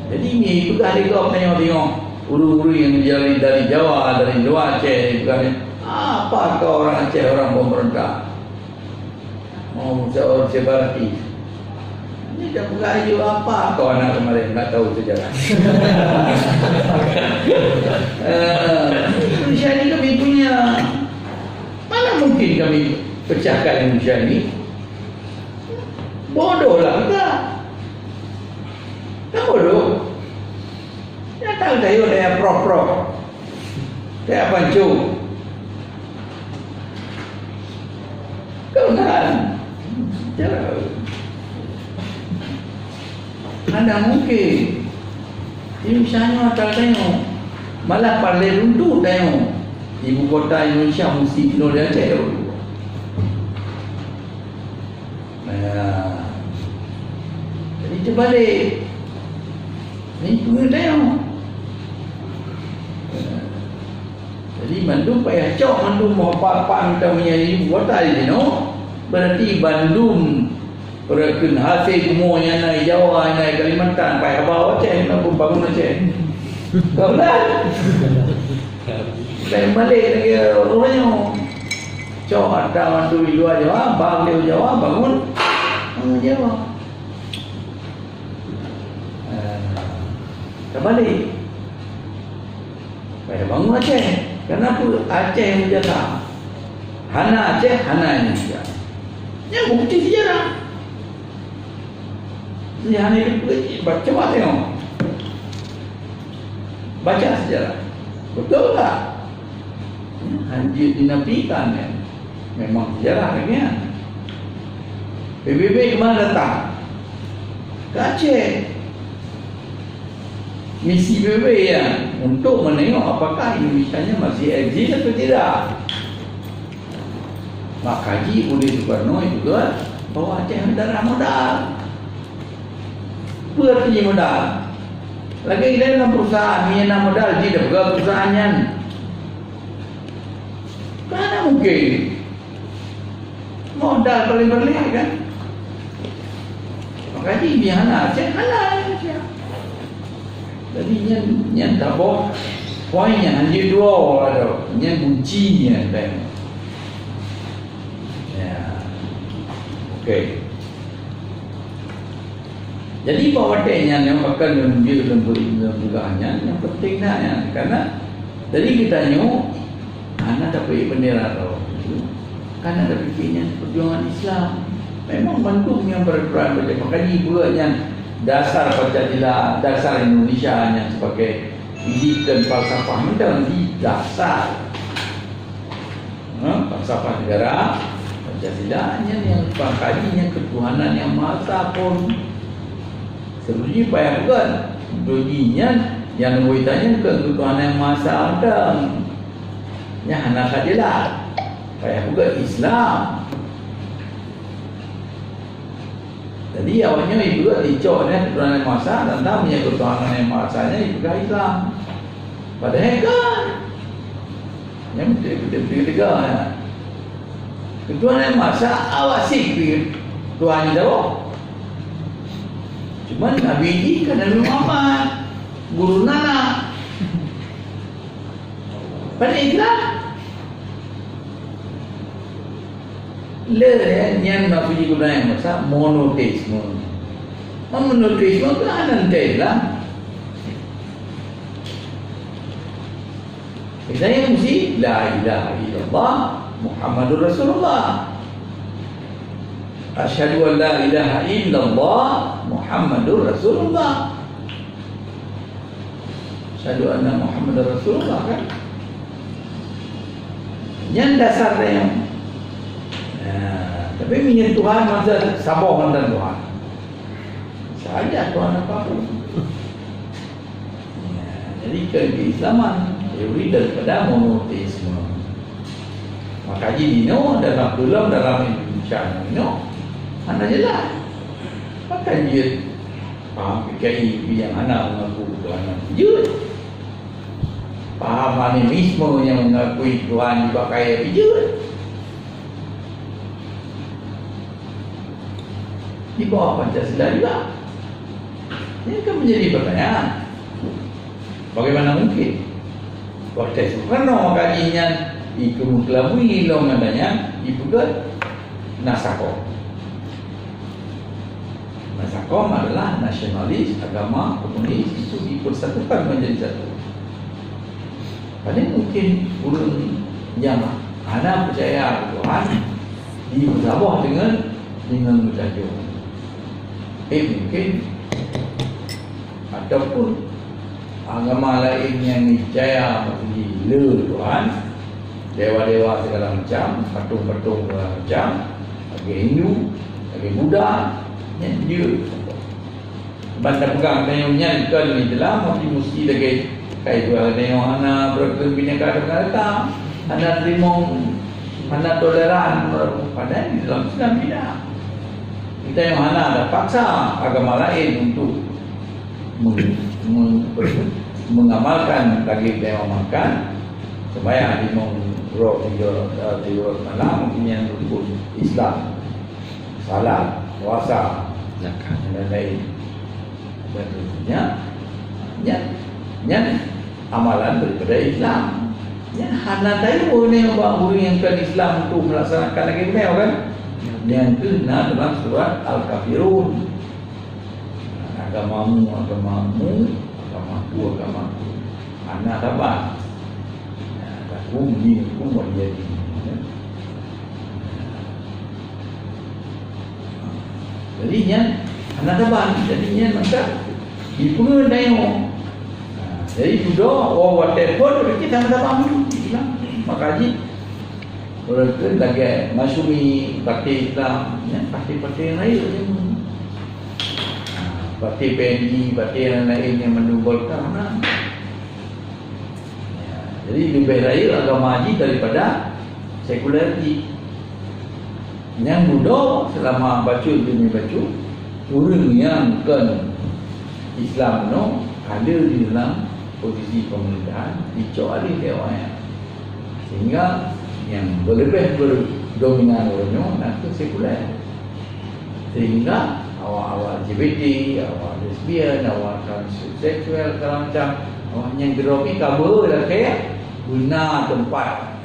jadi ini juga ada kau tengok uru-uru yang menjadi dari Jawa dari luar Aceh bukan apa kau orang Aceh orang pemerintah mau seorang separatis. Ini dah bergayu apa kau anak kemarin tak tahu sejarah. Indonesia ni kami punya mana mungkin kami pecahkan Indonesia ni? Bodohlah kita. Tak bodoh. Ya tahu tahu dia prok-prok. Dia pancu. Kau kan? Cara ada mungkin Indonesia tak tengok malah paling runtuh tengok ibu kota Indonesia mesti penuh dia Aceh jadi terbalik ni tunggu tengok jadi Bandung payah cok Bandung mau apa-apa kita menjadi ibu kota di sini berarti Bandung Perken hasil semuanya naik Jawa, naik Kalimantan, payah bawa Aceh, nak bangun Aceh. Kau lah. Lain balik lagi orangnya. Cok ada mantu di luar jawab, bang dia jawab, bangun. Jawab. Kita balik. Baik bangun Aceh. Kenapa Aceh yang menjaga? Hana Aceh, Hana yang menjaga. Ini bukti sejarah. Hana itu coba tengok. Baca sejarah. Betul tak? Haji dinafikan ya. Memang sejarah lagi kan. PBB kemana datang? Ke Aceh. Misi PBB ya, untuk menengok apakah Indonesia masih eksis atau tidak. Mak Haji Budi Soekarno itu kan bawa Aceh darah modal. Apa artinya modal? Lagi kita dalam perusahaan ni nak modal dia buka perusahaannya. Mana mungkin modal paling berlihat kan? Mak Haji biar Aceh halal. Jadi yang tak boleh poinnya hanya dua ada, yang kuncinya tengok. Ya, okey. Jadi bawaannya yang akan menunjuk lembaga yang penting dah ya, karena jadi kita nyu, anak dapat bendera tau, karena ada fikirnya perjuangan Islam. Memang bantu yang berperan macam makanya pula yang dasar Pancasila, dasar Indonesia yang sebagai didikan falsafah mendalam di dasar falsafah negara Pancasila yang pangkalinya ketuhanan yang maha esa pun sebenarnya payah bukan bunyinya yang bertanya bukan ketuhanan yang maha esa ada yang anak adilah payah bukan Islam. Jadi awalnya itu juga dicoknya ketuhanan yang maha esa dan tahunya ketuhanan yang maha esanya itu juga Islam. Padahal kan yang ketiga ya. Ketuhanan yang maha esa awasi Tuhan jawab. Cuma Nabi ini kan Nabi Muhammad, guru Nana. Pada Islam yang nak puji guna yang masa monoteisme. Monoteisme itu anantai lah. Saya mesti la ilaha illallah Muhammadur Rasulullah. Asyhadu an la ilaha illallah Muhammadur Rasulullah. Asyhadu anna Muhammadar Rasulullah kan. Yang dasarnya yang tapi minyak Tuhan masa sabar mantan Tuhan. Saja Tuhan apa-apa. Jadi keislaman teori daripada monoteisme. Maka dino dalam Indonesia dino anda jelas. Maka dia faham PKI yang anak mengaku Tuhan Wujud. Paham animisme yang mengakui Tuhan juga kaya wujud. Di bawah Pancasila juga. Ini akan menjadi pertanyaan. Bagaimana mungkin? Waktu Soekarno kajinya ikut kelabui lo namanya dibuat Nasakom. Nasakom adalah nasionalis, agama, komunis itu dipersatukan menjadi satu. Padahal mungkin urun yang ada percaya Tuhan dibersabah dengan bertajuk. Mungkin ataupun agama lain yang percaya gila Tuhan, dewa-dewa segala macam, patung-patung segala macam, bagi Hindu, bagi Buddha, yang dia bantah pegang tengoknya kan ni dalam mesti lagi kayak dua tengok anak berbineka tunggal anak terima anak toleran padahal di dalam Islam tidak. Kita yang mana ada paksa agama lain untuk mengamalkan lagi tema makan supaya di tidur malam mungkin yang rukun Islam, salat, puasa, zakat dan lain sebagainya. Ya, Yang amalan daripada Islam. Yang hana tahu ni orang yang kan Islam untuk melaksanakan lagi beliau kan. Yang kena dalam surat Al-Kafirun. Agamamu, agamaku. Anak tabat. Lakum dinukum waliyadin. Jadinya anak tabat. Jadinya maka dipungut tengok. Jadi sudah orang buat telefon kita anak tabat Islam. Maka haji orang tu lagi masumi parti Islam, parti-parti yang lain. Parti PNI, parti yang lain yang menunggalkan jadi lebih raya agama haji daripada sekulariti. Yang mudah selama baca dunia baca, orang yang kan Islam no ada di dalam posisi pemerintahan dicuali dewan. Sehingga yang berlebih berdominan orangnya nanti sekular. Sehingga awal-awal LGBT, awal lesbian, awal transseksual, segala macam awal yang geropi kabur lah kayak guna tempat